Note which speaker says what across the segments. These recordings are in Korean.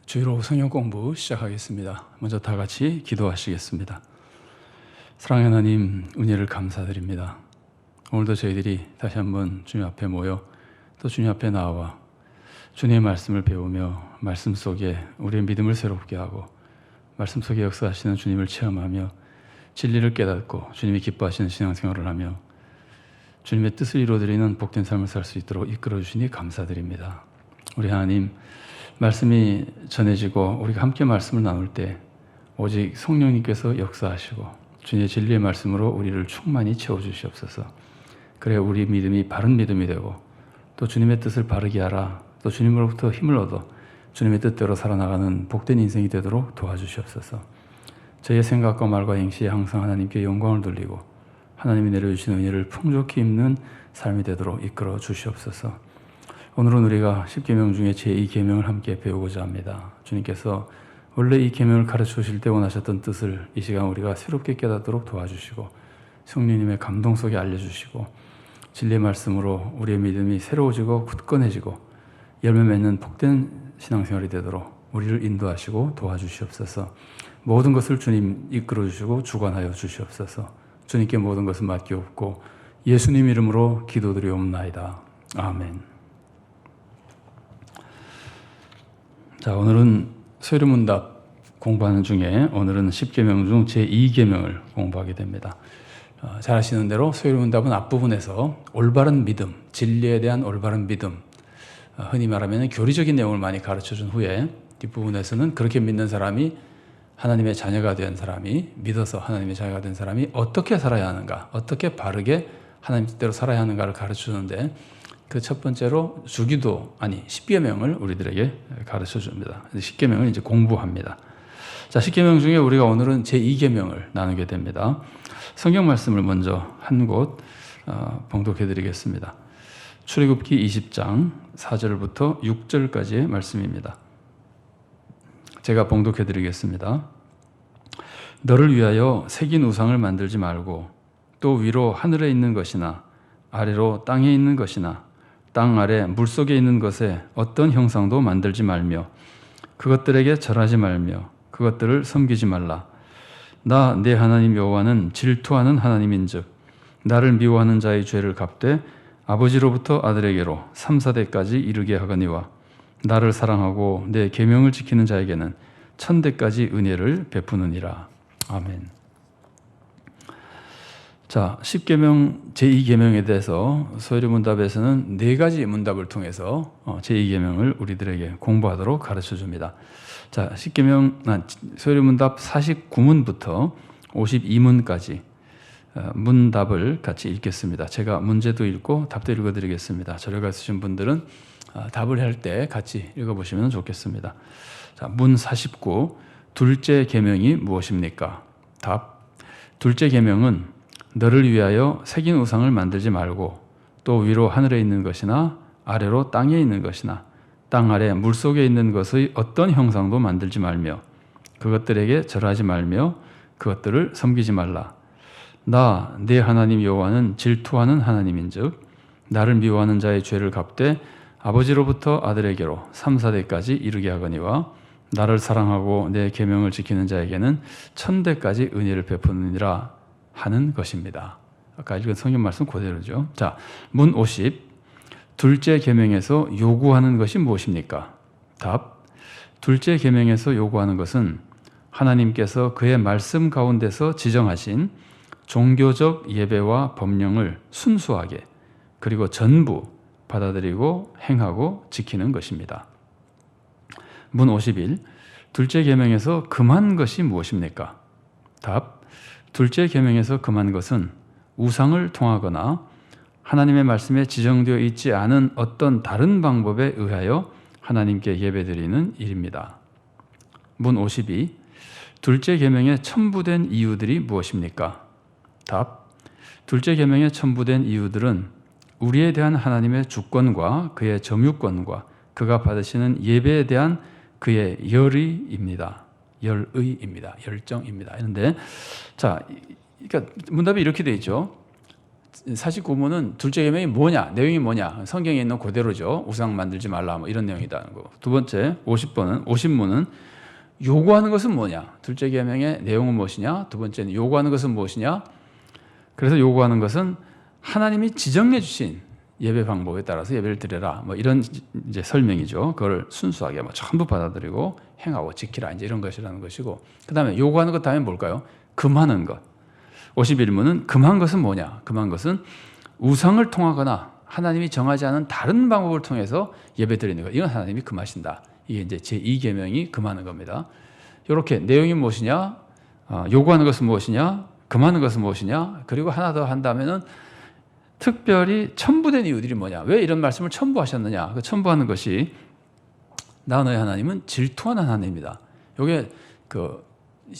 Speaker 1: 주일오후 성경 공부 시작하겠습니다. 먼저 다 같이 기도하시겠습니다. 사랑하는 하나님, 은혜를 감사드립니다. 오늘도 저희들이 다시 한번 주님 앞에 모여 또 주님 앞에 나와 주님의 말씀을 배우며 말씀 속에 우리의 믿음을 새롭게 하고 말씀 속에 역사하시는 주님을 체험하며 진리를 깨닫고 주님이 기뻐하시는 신앙생활을 하며 주님의 뜻을 이루어드리는 복된 삶을 살 수 있도록 이끌어주시니 감사드립니다. 우리 하나님, 말씀이 전해지고 우리가 함께 말씀을 나눌 때 오직 성령님께서 역사하시고 주님의 진리의 말씀으로 우리를 충만히 채워주시옵소서. 그래 우리 믿음이 바른 믿음이 되고 또 주님의 뜻을 바르게 하라, 또 주님으로부터 힘을 얻어 주님의 뜻대로 살아나가는 복된 인생이 되도록 도와주시옵소서. 저희의 생각과 말과 행실에 항상 하나님께 영광을 돌리고 하나님이 내려주시는 은혜를 풍족히 입는 삶이 되도록 이끌어 주시옵소서. 오늘은 우리가 10계명 중에 제2계명을 함께 배우고자 합니다. 주님께서 원래 이 계명을 가르쳐 주실 때 원하셨던 뜻을 이 시간 우리가 새롭게 깨닫도록 도와주시고 성령님의 감동 속에 알려주시고 진리의 말씀으로 우리의 믿음이 새로워지고 굳건해지고 열매 맺는 복된 신앙생활이 되도록 우리를 인도하시고 도와주시옵소서. 모든 것을 주님 이끌어 주시고 주관하여 주시옵소서. 주님께 모든 것을 맡기옵고 예수님 이름으로 기도드리옵나이다. 아멘. 자, 오늘은 서류문답 공부하는 중에 오늘은 10계명 중 제2계명을 공부하게 됩니다. 잘 아시는 대로 서류문답은 앞부분에서 올바른 믿음, 진리에 대한 올바른 믿음, 흔히 말하면 교리적인 내용을 많이 가르쳐준 후에 뒷부분에서는 그렇게 믿는 사람이 하나님의 자녀가 된 사람이, 믿어서 하나님의 자녀가 된 사람이 어떻게 살아야 하는가, 어떻게 바르게 하나님 뜻대로 살아야 하는가를 가르쳐주는데 그 첫 번째로 주기도, 10계명을 우리들에게 가르쳐 줍니다. 10계명을 이제 공부합니다. 자, 10계명 중에 우리가 오늘은 제2계명을 나누게 됩니다. 성경 말씀을 먼저 한 곳 봉독해 드리겠습니다. 출애굽기 20장 4절부터 6절까지의 말씀입니다. 제가 봉독해 드리겠습니다. 너를 위하여 새긴 우상을 만들지 말고 또 위로 하늘에 있는 것이나 아래로 땅에 있는 것이나 땅 아래 물속에 있는 것에 어떤 형상도 만들지 말며 그것들에게 절하지 말며 그것들을 섬기지 말라. 나 내 하나님 여호와는 질투하는 하나님인즉 나를 미워하는 자의 죄를 갚되 아버지로부터 아들에게로 3, 4대까지 이르게 하거니와 나를 사랑하고 내 계명을 지키는 자에게는 1000대까지 은혜를 베푸느니라. 아멘. 자, 10계명 제2계명에 대해서 서류문답에서는 4가지 문답을 통해서 제2계명을 우리들에게 공부하도록 가르쳐 줍니다. 자, 10계명 서류문답 49문부터 52문까지 문답을 같이 읽겠습니다. 제가 문제도 읽고 답도 읽어드리겠습니다. 저력을 쓰신 분들은 답을 할 때 같이 읽어보시면 좋겠습니다. 자, 문 49, 둘째 계명이 무엇입니까? 답, 둘째 계명은 너를 위하여 새긴 우상을 만들지 말고 또 위로 하늘에 있는 것이나 아래로 땅에 있는 것이나 땅 아래 물속에 있는 것의 어떤 형상도 만들지 말며 그것들에게 절하지 말며 그것들을 섬기지 말라. 나 내 하나님 여호와는 질투하는 하나님인즉 나를 미워하는 자의 죄를 갚되 아버지로부터 아들에게로 3, 4대까지 이르게 하거니와 나를 사랑하고 내 계명을 지키는 자에게는 1000대까지 은혜를 베푸느니라 하는 것입니다. 아까 읽은 성경 말씀 그대로죠. 자, 문 50, 둘째 계명에서 요구하는 것이 무엇입니까? 답, 둘째 계명에서 요구하는 것은 하나님께서 그의 말씀 가운데서 지정하신 종교적 예배와 법령을 순수하게 그리고 전부 받아들이고 행하고 지키는 것입니다. 문 51, 둘째 계명에서 금한 것이 무엇입니까? 답, 둘째 계명에서 금한 것은 우상을 통하거나 하나님의 말씀에 지정되어 있지 않은 어떤 다른 방법에 의하여 하나님께 예배드리는 일입니다. 문 52, 둘째 계명에 첨부된 이유들이 무엇입니까? 답, 둘째 계명에 첨부된 이유들은 우리에 대한 하나님의 주권과 그의 점유권과 그가 받으시는 예배에 대한 그의 열의입니다. 열정입니다. 그런데 자, 그러니까 문답이 이렇게 돼 있죠. 49문은 둘째 계명이 뭐냐, 내용이 뭐냐, 성경에 있는 그대로죠. 우상 만들지 말라 뭐 이런 내용이다는 거. 두 번째 50문은 요구하는 것은 뭐냐, 둘째 계명의 내용은 무엇이냐, 두 번째는 요구하는 것은 무엇이냐. 그래서 요구하는 것은 하나님이 지정해 주신 예배 방법에 따라서 예배를 드려라 뭐 이런 이제 설명이죠. 그걸 순수하게 뭐 전부 받아들이고 행하고 지키라 이제 이런 것이라는 것이고, 그 다음에 요구하는 것 다음에 뭘까요? 금하는 것. 51문은 금한 것은 뭐냐? 금한 것은 우상을 통하거나 하나님이 정하지 않은 다른 방법을 통해서 예배 드리는 것. 이건 하나님이 금하신다. 이게 이제 제2계명이 금하는 겁니다. 이렇게 내용이 무엇이냐? 요구하는 것은 무엇이냐? 금하는 것은 무엇이냐? 그리고 하나 더 한다면은 특별히 첨부된 이유들이 뭐냐? 왜 이런 말씀을 첨부하셨느냐? 그 첨부하는 것이 나 너의 하나님은 질투하는 하나님입니다. 이게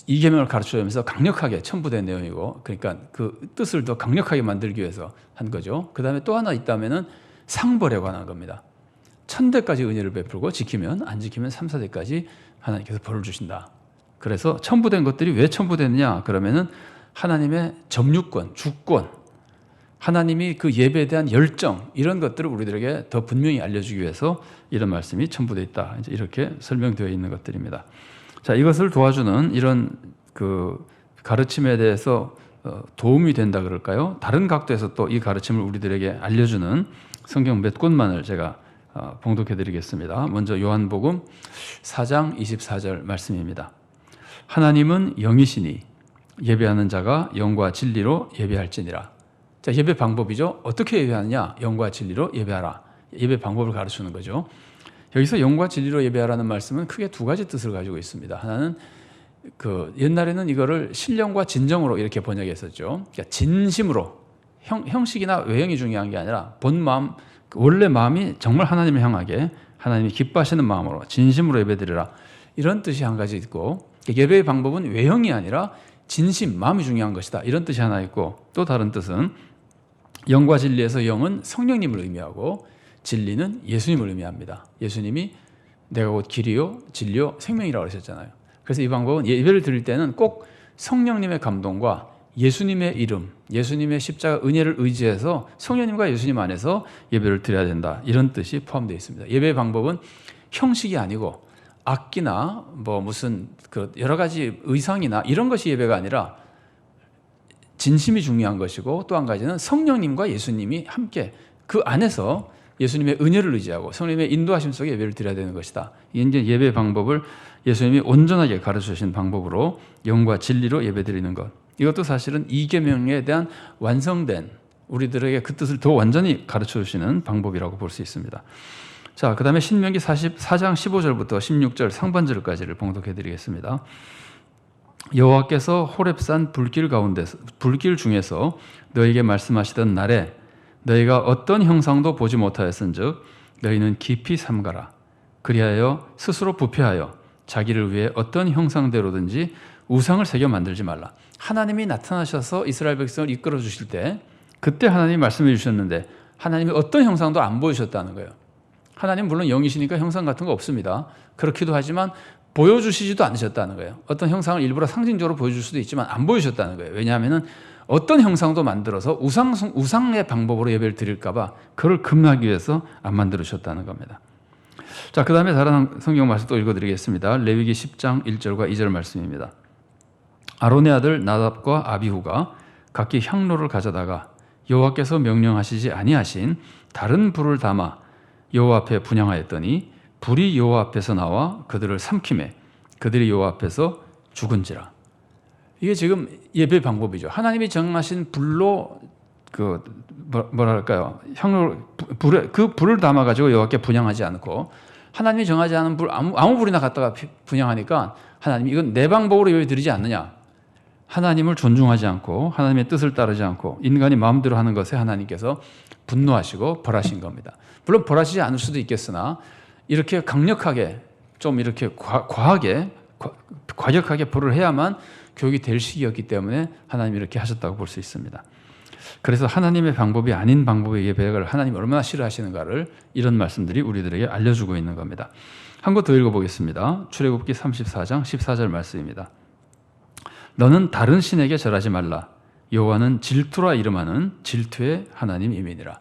Speaker 1: 이 계명을 가르쳐주면서 강력하게 첨부된 내용이고, 그러니까 그 뜻을 더 강력하게 만들기 위해서 한 거죠. 그 다음에 또 하나 있다면은 상벌에 관한 겁니다. 1000대까지 은혜를 베풀고 지키면, 안 지키면 3, 4대까지 하나님께서 벌을 주신다. 그래서 첨부된 것들이 왜 첨부됐느냐? 그러면은 하나님의 점유권, 주권, 하나님이 그 예배에 대한 열정, 이런 것들을 우리들에게 더 분명히 알려주기 위해서 이런 말씀이 첨부되어 있다. 이제 이렇게 설명되어 있는 것들입니다. 자, 이것을 도와주는 이런 그 가르침에 대해서 도움이 된다 그럴까요? 다른 각도에서 또 이 가르침을 우리들에게 알려주는 성경 몇 곳만을 제가 봉독해 드리겠습니다. 먼저 요한복음 4장 24절 말씀입니다. 하나님은 영이시니 예배하는 자가 영과 진리로 예배할지니라. 자, 예배 방법이죠. 어떻게 예배하느냐? 영과 진리로 예배하라. 예배 방법을 가르치는 거죠. 여기서 영과 진리로 예배하라는 말씀은 크게 두 가지 뜻을 가지고 있습니다. 하나는 옛날에는 이거를 신령과 진정으로 이렇게 번역했었죠. 그러니까 진심으로, 형식이나 외형이 중요한 게 아니라 본 마음, 원래 마음이 정말 하나님을 향하게, 하나님이 기뻐하시는 마음으로 진심으로 예배드리라, 이런 뜻이 한 가지 있고, 예배의 방법은 외형이 아니라 진심, 마음이 중요한 것이다, 이런 뜻이 하나 있고, 또 다른 뜻은 영과 진리에서 영은 성령님을 의미하고 진리는 예수님을 의미합니다. 예수님이 내가 곧 길이요 진리요 생명이라고 하셨잖아요. 그래서 이 방법은 예배를 드릴 때는 꼭 성령님의 감동과 예수님의 이름, 예수님의 십자가 은혜를 의지해서 성령님과 예수님 안에서 예배를 드려야 된다, 이런 뜻이 포함되어 있습니다. 예배의 방법은 형식이 아니고 악기나 뭐 무슨 여러 가지 의상이나 이런 것이 예배가 아니라 진심이 중요한 것이고, 또 한 가지는 성령님과 예수님이 함께 그 안에서 예수님의 은혜를 의지하고 성령님의 인도하심 속에 예배를 드려야 되는 것이다. 이제 예배 방법을 예수님이 온전하게 가르쳐 주신 방법으로 영과 진리로 예배 드리는 것. 이것도 사실은 이 계명에 대한 완성된, 우리들에게 그 뜻을 더 완전히 가르쳐 주시는 방법이라고 볼 수 있습니다. 자, 그 다음에 신명기 44장 15절부터 16절 상반절까지를 봉독해 드리겠습니다. 여호와께서 호렙산 불길 중에서 너에게 말씀하시던 날에 너희가 어떤 형상도 보지 못하였은즉 너희는 깊이 삼가라. 그리하여 스스로 부패하여 자기를 위해 어떤 형상대로든지 우상을 새겨 만들지 말라. 하나님이 나타나셔서 이스라엘 백성을 이끌어 주실 때, 그때 하나님이 말씀해 주셨는데 하나님이 어떤 형상도 안 보여주셨다는 거예요. 하나님 물론 영이시니까 형상 같은 거 없습니다. 그렇기도 하지만 보여주시지도 않으셨다는 거예요. 어떤 형상을 일부러 상징적으로 보여줄 수도 있지만 안 보여주셨다는 거예요. 왜냐하면 어떤 형상도 만들어서 우상의 방법으로 예배를 드릴까 봐 그걸 금하기 위해서 안 만들으셨다는 겁니다. 자, 그 다음에 다른 성경 말씀 또 읽어드리겠습니다. 레위기 10장 1절과 2절 말씀입니다. 아론의 아들 나답과 아비후가 각기 향로를 가져다가 여호와께서 명령하시지 아니하신 다른 불을 담아 여호와 앞에 분향하였더니 불이 여호와 앞에서 나와 그들을 삼키매 그들이 여호와 앞에서 죽은지라. 이게 지금 예배 방법이죠. 하나님이 정하신 불로 뭐랄까요, 그 불을 담아 가지고 여호와께 분향하지 않고, 하나님이 정하지 않은 불 아무 불이나 갖다가 분향하니까 하나님이 이건 내 방법으로 예배 드리지 않느냐. 하나님을 존중하지 않고 하나님의 뜻을 따르지 않고 인간이 마음대로 하는 것에 하나님께서 분노하시고 벌하신 겁니다. 물론 벌하시지 않을 수도 있겠으나 이렇게 강력하게 좀 이렇게 과격하게 벌을 해야만 교육이 될 시기였기 때문에 하나님이 이렇게 하셨다고 볼 수 있습니다. 그래서 하나님의 방법이 아닌 방법의 예배를 하나님이 얼마나 싫어하시는가를 이런 말씀들이 우리들에게 알려주고 있는 겁니다. 한 것 더 읽어보겠습니다. 출애굽기 34장 14절 말씀입니다. 너는 다른 신에게 절하지 말라. 여호와는 질투라 이름하는 질투의 하나님 이민이라.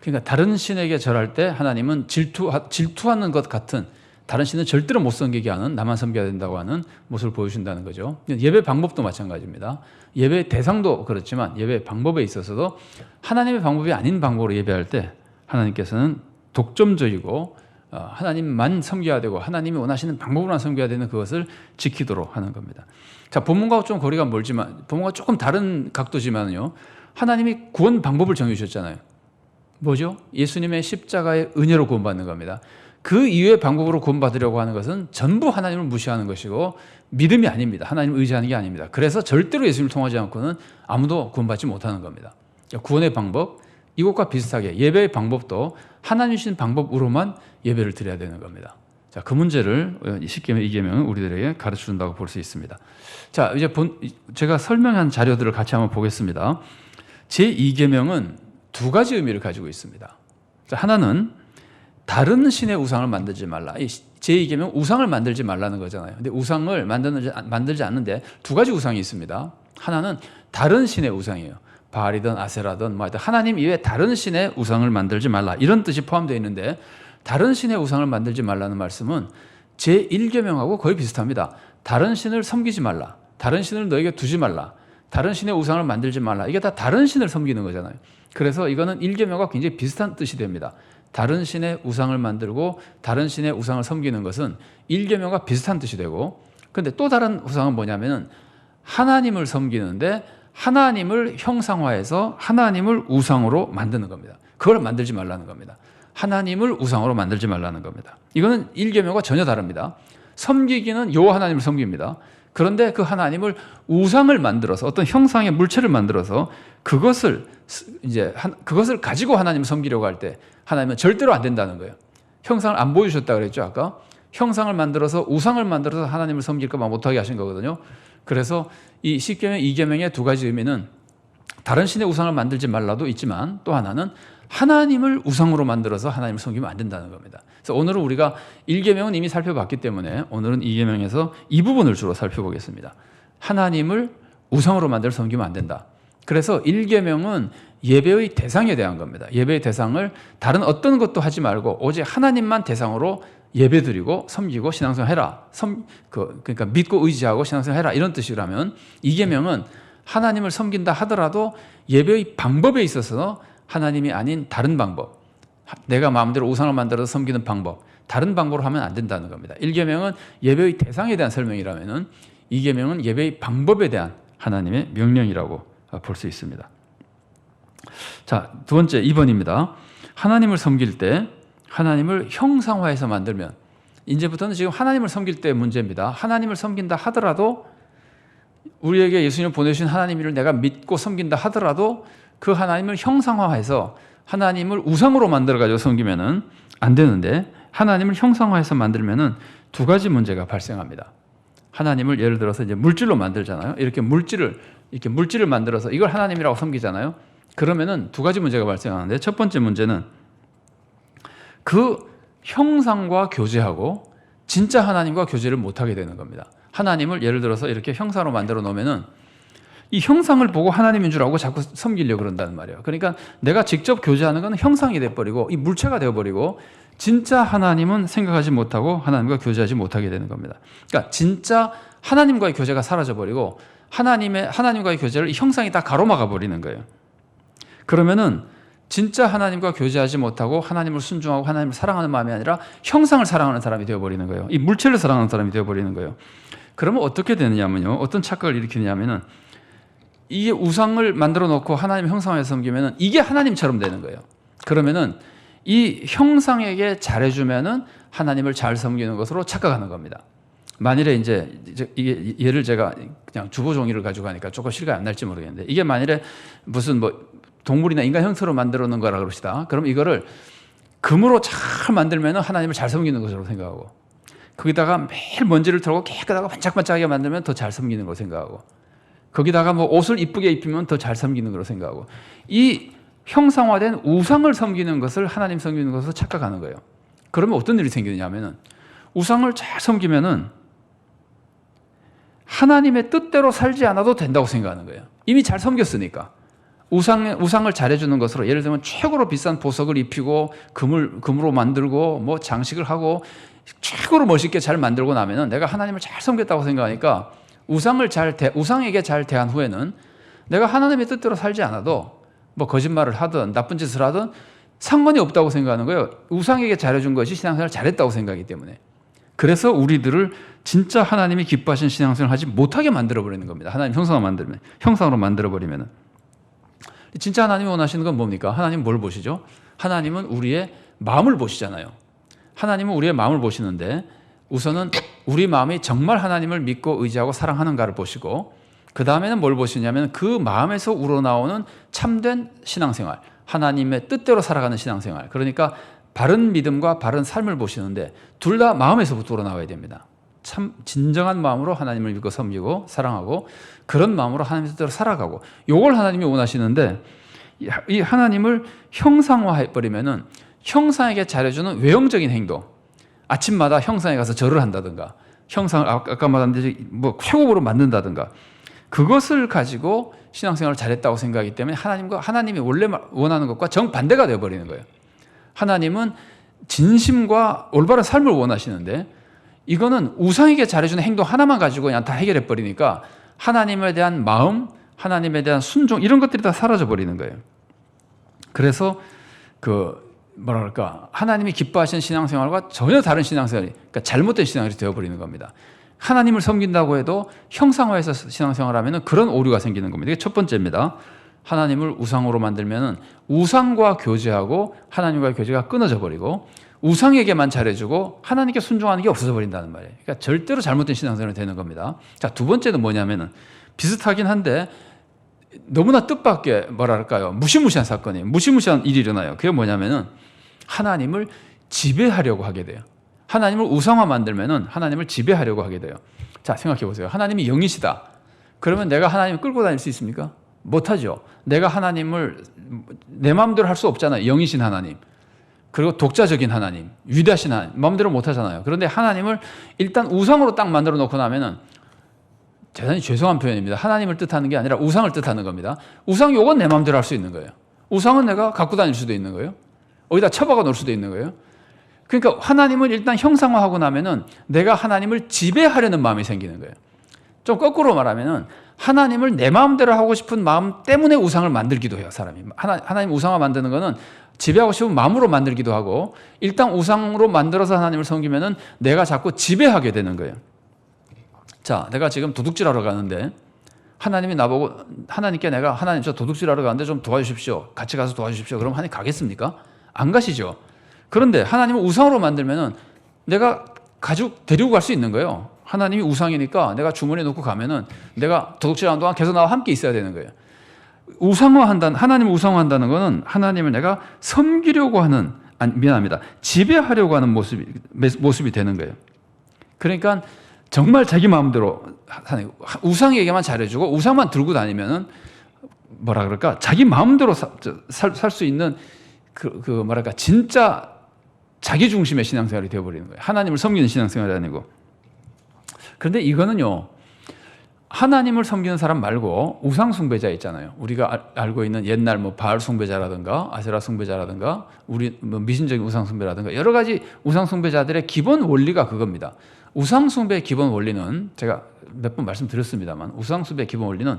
Speaker 1: 그러니까 다른 신에게 절할 때 하나님은 질투하는 것 같은, 다른 신은 절대로 못 섬기게 하는, 나만 섬겨야 된다고 하는 모습을 보여준다는 거죠. 예배 방법도 마찬가지입니다. 예배 대상도 그렇지만 예배 방법에 있어서도 하나님의 방법이 아닌 방법으로 예배할 때 하나님께서는 독점적이고 하나님만 섬겨야 되고 하나님이 원하시는 방법으로만 섬겨야 되는 그것을 지키도록 하는 겁니다. 자, 본문과 좀 거리가 멀지만, 본문과 조금 다른 각도지만요, 하나님이 구원 방법을 정해주셨잖아요. 뭐죠? 예수님의 십자가의 은혜로 구원받는 겁니다. 그 이외의 방법으로 구원받으려고 하는 것은 전부 하나님을 무시하는 것이고 믿음이 아닙니다. 하나님을 의지하는 게 아닙니다. 그래서 절대로 예수님을 통하지 않고는 아무도 구원받지 못하는 겁니다. 구원의 방법, 이것과 비슷하게 예배의 방법도 하나님 주신 방법으로만 예배를 드려야 되는 겁니다. 자, 그 문제를 10계명, 2계명은 우리들에게 가르쳐준다고 볼 수 있습니다. 자, 이제 제가 설명한 자료들을 같이 한번 보겠습니다. 제2계명은 두 가지 의미를 가지고 있습니다. 자, 하나는 다른 신의 우상을 만들지 말라. 제2계명 우상을 만들지 말라는 거잖아요. 근데 우상을 만들지 않는데 두 가지 우상이 있습니다. 하나는 다른 신의 우상이에요. 바알이든 아세라든 뭐 하나님 이외에 다른 신의 우상을 만들지 말라, 이런 뜻이 포함되어 있는데, 다른 신의 우상을 만들지 말라는 말씀은 제1계명하고 거의 비슷합니다. 다른 신을 섬기지 말라, 다른 신을 너에게 두지 말라, 다른 신의 우상을 만들지 말라. 이게 다 다른 신을 섬기는 거잖아요. 그래서 이거는 1계명과 굉장히 비슷한 뜻이 됩니다. 다른 신의 우상을 만들고 다른 신의 우상을 섬기는 것은 1계명과 비슷한 뜻이 되고, 근데 또 다른 우상은 뭐냐면은 하나님을 섬기는데 하나님을 형상화해서 하나님을 우상으로 만드는 겁니다. 그걸 만들지 말라는 겁니다. 하나님을 우상으로 만들지 말라는 겁니다. 이거는 1계명과 전혀 다릅니다. 섬기기는 여호와 하나님을 섬깁니다. 그런데 그 하나님을 우상을 만들어서, 어떤 형상의 물체를 만들어서 그것을 가지고 하나님을 섬기려고 할 때 하나님은 절대로 안 된다는 거예요. 형상을 안 보여주셨다 그랬죠, 아까. 형상을 만들어서, 우상을 만들어서 하나님을 섬길까 봐 못하게 하신 거거든요. 그래서 이 10계명, 2계명의 두 가지 의미는 다른 신의 우상을 만들지 말라도 있지만, 또 하나는 하나님을 우상으로 만들어서 하나님을 섬기면 안 된다는 겁니다. 그래서 오늘은 우리가 1계명은 이미 살펴봤기 때문에 오늘은 2계명에서 이 부분을 주로 살펴보겠습니다. 하나님을 우상으로 만들어 섬기면 안 된다. 그래서 1계명은 예배의 대상에 대한 겁니다. 예배의 대상을 다른 어떤 것도 하지 말고 오직 하나님만 대상으로 예배드리고 섬기고 신앙생활해라. 그러니까 믿고 의지하고 신앙생활해라, 이런 뜻이라면, 2계명은 하나님을 섬긴다 하더라도 예배의 방법에 있어서 하나님이 아닌 다른 방법, 내가 마음대로 우상을 만들어서 섬기는 방법, 다른 방법으로 하면 안 된다는 겁니다. 1계명은 예배의 대상에 대한 설명이라면 2계명은 예배의 방법에 대한 하나님의 명령이라고 볼 수 있습니다. 자, 두 번째 2번입니다. 하나님을 섬길 때 하나님을 형상화해서 만들면, 이제부터는 지금 하나님을 섬길 때의 문제입니다. 하나님을 섬긴다 하더라도, 우리에게 예수님을 보내주신 하나님을 내가 믿고 섬긴다 하더라도 그 하나님을 형상화해서 하나님을 우상으로 만들어가지고 섬기면은 안 되는데, 하나님을 형상화해서 만들면은 두 가지 문제가 발생합니다. 하나님을 예를 들어서 이제 물질로 만들잖아요. 이렇게 물질을 만들어서 이걸 하나님이라고 섬기잖아요. 그러면은 두 가지 문제가 발생하는데, 첫 번째 문제는 그 형상과 교제하고 진짜 하나님과 교제를 못하게 되는 겁니다. 하나님을 예를 들어서 이렇게 형상으로 만들어 놓으면은 이 형상을 보고 하나님인 줄 알고 자꾸 섬기려고 그런다는 말이에요. 그러니까 내가 직접 교제하는 건 형상이 돼버리고 이 물체가 되어버리고 진짜 하나님은 생각하지 못하고 하나님과 교제하지 못하게 되는 겁니다. 그러니까 진짜 하나님과의 교제가 사라져버리고 하나님과의 교제를 이 형상이 다 가로막아 버리는 거예요. 그러면은 진짜 하나님과 교제하지 못하고 하나님을 순종하고 하나님을 사랑하는 마음이 아니라 형상을 사랑하는 사람이 되어버리는 거예요. 이 물체를 사랑하는 사람이 되어버리는 거예요. 그러면 어떻게 되느냐면요, 어떤 착각을 일으키느냐면은, 이게 우상을 만들어 놓고 하나님 형상을 섬기면은 이게 하나님처럼 되는 거예요. 그러면은 이 형상에게 잘해주면은 하나님을 잘 섬기는 것으로 착각하는 겁니다. 만일에 이제 이게 예를 제가 그냥 주보종이를 가지고 하니까 조금 실감이 안 날지 모르겠는데, 이게 만일에 무슨 뭐 동물이나 인간 형태로 만들어 놓은 거라 그럽시다. 그럼 이거를 금으로 잘 만들면 하나님을 잘 섬기는 것으로 생각하고, 거기다가 매일 먼지를 털고 깨끗하고 반짝반짝하게 만들면 더 잘 섬기는 것으로 생각하고, 거기다가 뭐 옷을 이쁘게 입히면 더 잘 섬기는 것으로 생각하고, 이 형상화된 우상을 섬기는 것을 하나님 섬기는 것으로 착각하는 거예요. 그러면 어떤 일이 생기느냐면은, 우상을 잘 섬기면은 하나님의 뜻대로 살지 않아도 된다고 생각하는 거예요. 이미 잘 섬겼으니까. 우상을 잘해주는 것으로, 예를 들면 최고로 비싼 보석을 입히고 금으로 만들고 뭐 장식을 하고 최고로 멋있게 잘 만들고 나면은 내가 하나님을 잘 섬겼다고 생각하니까 우상에게 잘 대한 후에는 내가 하나님의 뜻대로 살지 않아도 뭐 거짓말을 하든 나쁜 짓을 하든 상관이 없다고 생각하는 거예요. 우상에게 잘해준 것이 신앙생활을 잘했다고 생각하기 때문에. 그래서 우리들을 진짜 하나님이 기뻐하신 신앙생활을 하지 못하게 만들어버리는 겁니다. 하나님 형상으로 만들어버리면은. 진짜 하나님이 원하시는 건 뭡니까? 하나님은 뭘 보시죠? 하나님은 우리의 마음을 보시잖아요. 하나님은 우리의 마음을 보시는데 우선은 우리 마음이 정말 하나님을 믿고 의지하고 사랑하는가를 보시고, 그 다음에는 뭘 보시냐면 그 마음에서 우러나오는 참된 신앙생활, 하나님의 뜻대로 살아가는 신앙생활, 그러니까 바른 믿음과 바른 삶을 보시는데 둘 다 마음에서부터 우러나와야 됩니다. 참 진정한 마음으로 하나님을 믿고 섬기고 사랑하고 그런 마음으로 하나님의 뜻대로 살아가고, 요걸 하나님이 원하시는데 이 하나님을 형상화해버리면은 형상에게 잘해주는 외형적인 행동, 아침마다 형상에 가서 절을 한다든가, 형상을 아까 말한듯이 뭐 최고로 만든다든가, 그것을 가지고 신앙생활을 잘했다고 생각하기 때문에 하나님이 원래 원하는 것과 정반대가 되어버리는 거예요. 하나님은 진심과 올바른 삶을 원하시는데 이거는 우상에게 잘해주는 행동 하나만 가지고 그냥 다 해결해 버리니까 하나님에 대한 마음, 하나님에 대한 순종, 이런 것들이 다 사라져 버리는 거예요. 그래서 하나님이 기뻐하시는 신앙생활과 전혀 다른 신앙생활이, 그러니까 잘못된 신앙생활이 되어버리는 겁니다. 하나님을 섬긴다고 해도 형상화해서 신앙생활하면 그런 오류가 생기는 겁니다. 이게 첫 번째입니다. 하나님을 우상으로 만들면 우상과 교제하고 하나님과의 교제가 끊어져 버리고 우상에게만 잘해주고 하나님께 순종하는 게 없어져 버린다는 말이에요. 그러니까 절대로 잘못된 신앙생활이 되는 겁니다. 자, 두 번째는 뭐냐면은 비슷하긴 한데 너무나 뜻밖의 무시무시한 사건이에요. 무시무시한 일이 일어나요. 그게 뭐냐면은 하나님을 지배하려고 하게 돼요. 하나님을 우상화 만들면은 하나님을 지배하려고 하게 돼요. 자, 생각해 보세요. 하나님이 영이시다. 그러면 내가 하나님을 끌고 다닐 수 있습니까? 못하죠. 내가 하나님을 내 마음대로 할 수 없잖아요. 영이신 하나님. 그리고 독자적인 하나님, 위대하신 하나님, 마음대로 못하잖아요. 그런데 하나님을 일단 우상으로 딱 만들어 놓고 나면은, 대단히 죄송한 표현입니다. 하나님을 뜻하는 게 아니라 우상을 뜻하는 겁니다. 우상 요건 내 마음대로 할 수 있는 거예요. 우상은 내가 갖고 다닐 수도 있는 거예요. 어디다 처박아 놓을 수도 있는 거예요. 그러니까 하나님을 일단 형상화하고 나면은 내가 하나님을 지배하려는 마음이 생기는 거예요. 좀 거꾸로 말하면은 하나님을 내 마음대로 하고 싶은 마음 때문에 우상을 만들기도 해요, 사람이. 하나님 우상화 만드는 거는 지배하고 싶은 마음으로 만들기도 하고, 일단 우상으로 만들어서 하나님을 섬기면은 내가 자꾸 지배하게 되는 거예요. 자, 내가 지금 도둑질하러 가는데 하나님이 나보고, 하나님 저 도둑질하러 가는데 좀 도와주십시오. 같이 가서 도와주십시오. 그럼 하나님 가겠습니까? 안 가시죠. 그런데 하나님을 우상으로 만들면은 내가 데리고 갈 수 있는 거예요. 하나님이 우상이니까 내가 주머니에 놓고 가면은 내가 도둑질하는 동안 계속 나와 함께 있어야 되는 거예요. 하나님을 우상화한다는 것은 하나님을 내가 섬기려고 하는, 지배하려고 하는 모습이 되는 거예요. 그러니까 정말 자기 마음대로 우상에게만 잘해주고 우상만 들고 다니면은 자기 마음대로 살 수 있는 진짜 자기 중심의 신앙생활이 되어버리는 거예요. 하나님을 섬기는 신앙생활이 아니고. 그런데 이거는요, 하나님을 섬기는 사람 말고 우상 숭배자 있잖아요. 우리가 알고 있는 옛날 바알 숭배자라든가 아세라 숭배자라든가 우리 미신적인 우상 숭배라든가 여러 가지 우상 숭배자들의 기본 원리가 그겁니다. 우상 숭배의 기본 원리는 제가 몇 번 말씀드렸습니다만, 우상 숭배의 기본 원리는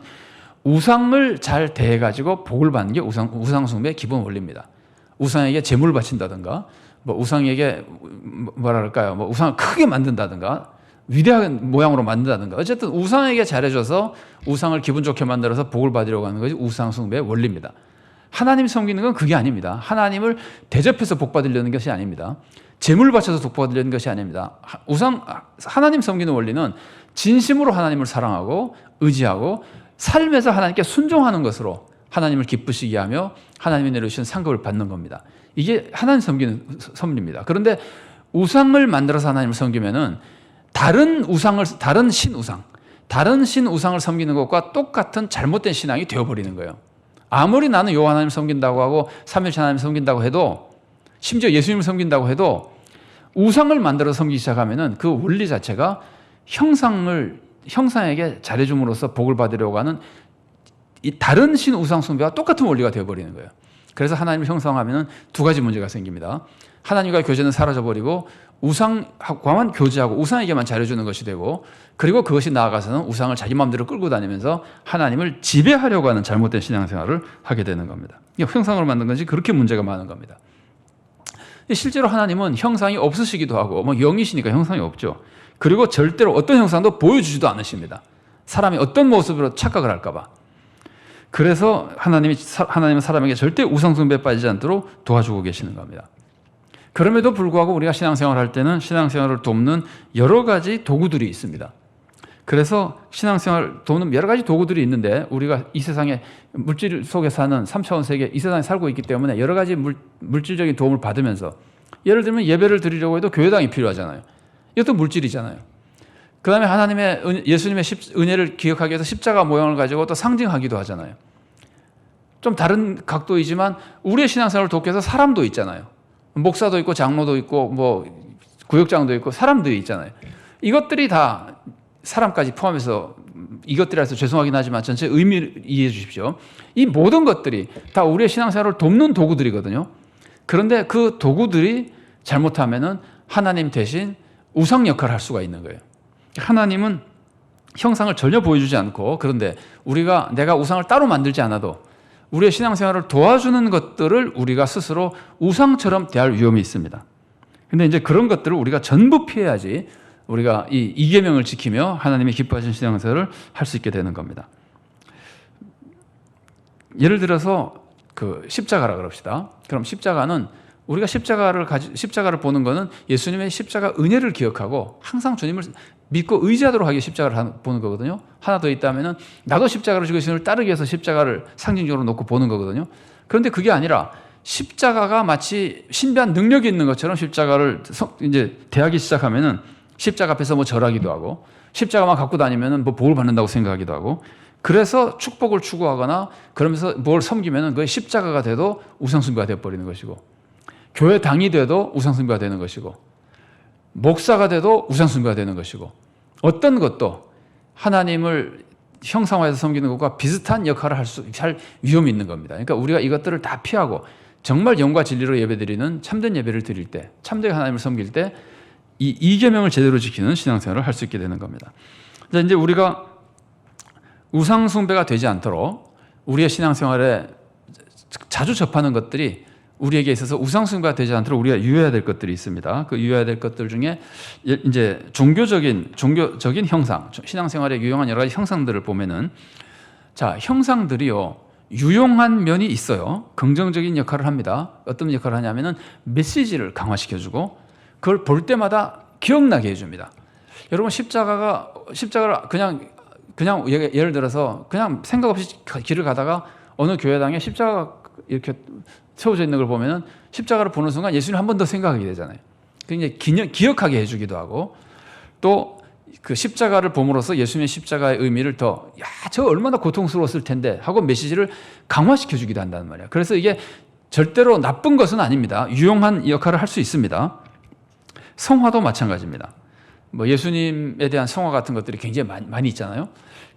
Speaker 1: 우상을 잘 대해가지고 복을 받는 게 우상 숭배의 기본 원리입니다. 우상에게 제물을 바친다든가, 우상에게 우상을 크게 만든다든가, 위대한 모양으로 만든다든가, 어쨌든 우상에게 잘해줘서 우상을 기분 좋게 만들어서 복을 받으려고 하는 것이 우상 숭배의 원리입니다. 하나님 섬기는 건 그게 아닙니다. 하나님을 대접해서 복 받으려는 것이 아닙니다. 제물을 바쳐서 복 받으려는 것이 아닙니다. 하나님 섬기는 원리는 진심으로 하나님을 사랑하고 의지하고 삶에서 하나님께 순종하는 것으로 하나님을 기쁘시게 하며 하나님이 내려주신 상급을 받는 겁니다. 이게 하나님 섬기는 섭리입니다. 그런데 우상을 만들어서 하나님을 섬기면은 다른 신우상을 섬기는 것과 똑같은 잘못된 신앙이 되어버리는 거예요. 아무리 나는 여호와 하나님 섬긴다고 하고 삼위일체 하나님 섬긴다고 해도, 심지어 예수님을 섬긴다고 해도 우상을 만들어 섬기기 시작하면은 그 원리 자체가 형상을 형상에게 잘해줌으로써 복을 받으려고 하는 이 다른 신 우상 숭배와 똑같은 원리가 되어버리는 거예요. 그래서 하나님을 형상화하면 두 가지 문제가 생깁니다. 하나님과 교제는 사라져버리고 우상과만 교제하고 우상에게만 잘해주는 것이 되고, 그리고 그것이 나아가서는 우상을 자기 마음대로 끌고 다니면서 하나님을 지배하려고 하는 잘못된 신앙생활을 하게 되는 겁니다. 형상으로 만든 것이 그렇게 문제가 많은 겁니다. 실제로 하나님은 형상이 없으시기도 하고 영이시니까 형상이 없죠. 그리고 절대로 어떤 형상도 보여주지도 않으십니다. 사람이 어떤 모습으로 착각을 할까 봐. 그래서 하나님은 사람에게 절대 우상숭배에 빠지지 않도록 도와주고 계시는 겁니다. 그럼에도 불구하고 우리가 신앙생활을 할 때는 신앙생활을 돕는 여러 가지 도구들이 있습니다. 그래서 신앙생활을 돕는 여러 가지 도구들이 있는데, 우리가 이 세상에 물질 속에 사는 3차원 세계, 이 세상에 살고 있기 때문에 여러 가지 물질적인 도움을 받으면서, 예를 들면 예배를 드리려고 해도 교회당이 필요하잖아요. 이것도 물질이잖아요. 그 다음에 예수님의 은혜를 기억하기 위해서 십자가 모양을 가지고 또 상징하기도 하잖아요. 좀 다른 각도이지만 우리의 신앙생활을 돕기 위해서 사람도 있잖아요. 목사도 있고 장로도 있고 구역장도 있고 사람들이 있잖아요. 이것들이 다 사람까지 포함해서, 이것들이라서 죄송하긴 하지만 전체 의미를 이해해 주십시오. 이 모든 것들이 다 우리의 신앙생활을 돕는 도구들이거든요. 그런데 그 도구들이 잘못하면은 하나님 대신 우상 역할을 할 수가 있는 거예요. 하나님은 형상을 전혀 보여주지 않고, 그런데 내가 우상을 따로 만들지 않아도 우리의 신앙생활을 도와주는 것들을 우리가 스스로 우상처럼 대할 위험이 있습니다. 근데 이제 그런 것들을 우리가 전부 피해야지 우리가 이 이계명을 지키며 하나님이 기뻐하시는 신앙생활을 할 수 있게 되는 겁니다. 예를 들어서 십자가라 그럽시다. 그럼 십자가는 우리가 십자가를 보는 것은 예수님의 십자가 은혜를 기억하고 항상 주님을 믿고 의지하도록 하기 위해 십자가를 보는 거거든요. 하나 더 있다면은 나도 십자가를 지고 예수님을 따르기 위해서 십자가를 상징적으로 놓고 보는 거거든요. 그런데 그게 아니라 십자가가 마치 신비한 능력이 있는 것처럼 십자가를 이제 대하기 시작하면은 십자가 앞에서 절하기도 하고, 십자가만 갖고 다니면은 복을 받는다고 생각하기도 하고, 그래서 축복을 추구하거나 그러면서 뭘 섬기면은 그게 십자가가 돼도 우상숭배가 되어버리는 것이고, 교회 당이 돼도 우상숭배가 되는 것이고, 목사가 돼도 우상숭배가 되는 것이고, 어떤 것도 하나님을 형상화해서 섬기는 것과 비슷한 역할을 할 위험이 있는 겁니다. 그러니까 우리가 이것들을 다 피하고 정말 영과 진리로 예배드리는 참된 예배를 드릴 때, 참된 하나님을 섬길 때 이 계명을 제대로 지키는 신앙생활을 할 수 있게 되는 겁니다. 이제 우리가 우상숭배가 되지 않도록 우리의 신앙생활에 자주 접하는 것들이 우리에게 있어서 우상숭배가 되지 않도록 우리가 유의해야 될 것들이 있습니다. 그 유의해야 될 것들 중에 이제 종교적인 형상, 신앙생활에 유용한 여러 가지 형상들을 보면은, 형상들이요, 유용한 면이 있어요. 긍정적인 역할을 합니다. 어떤 역할을 하냐면은 메시지를 강화시켜주고, 그걸 볼 때마다 기억나게 해줍니다. 여러분, 십자가를 그냥 예를 들어서 그냥 생각 없이 길을 가다가 어느 교회당에 십자가 이렇게 세워져 있는 걸 보면은 십자가를 보는 순간 예수님 한 번 더 생각하게 되잖아요. 굉장히 기억하게 해주기도 하고, 또 그 십자가를 봄으로써 예수님의 십자가의 의미를 저 얼마나 고통스러웠을 텐데 하고 메시지를 강화시켜 주기도 한다는 말이에요. 그래서 이게 절대로 나쁜 것은 아닙니다. 유용한 역할을 할 수 있습니다. 성화도 마찬가지입니다. 예수님에 대한 성화 같은 것들이 굉장히 많이 있잖아요.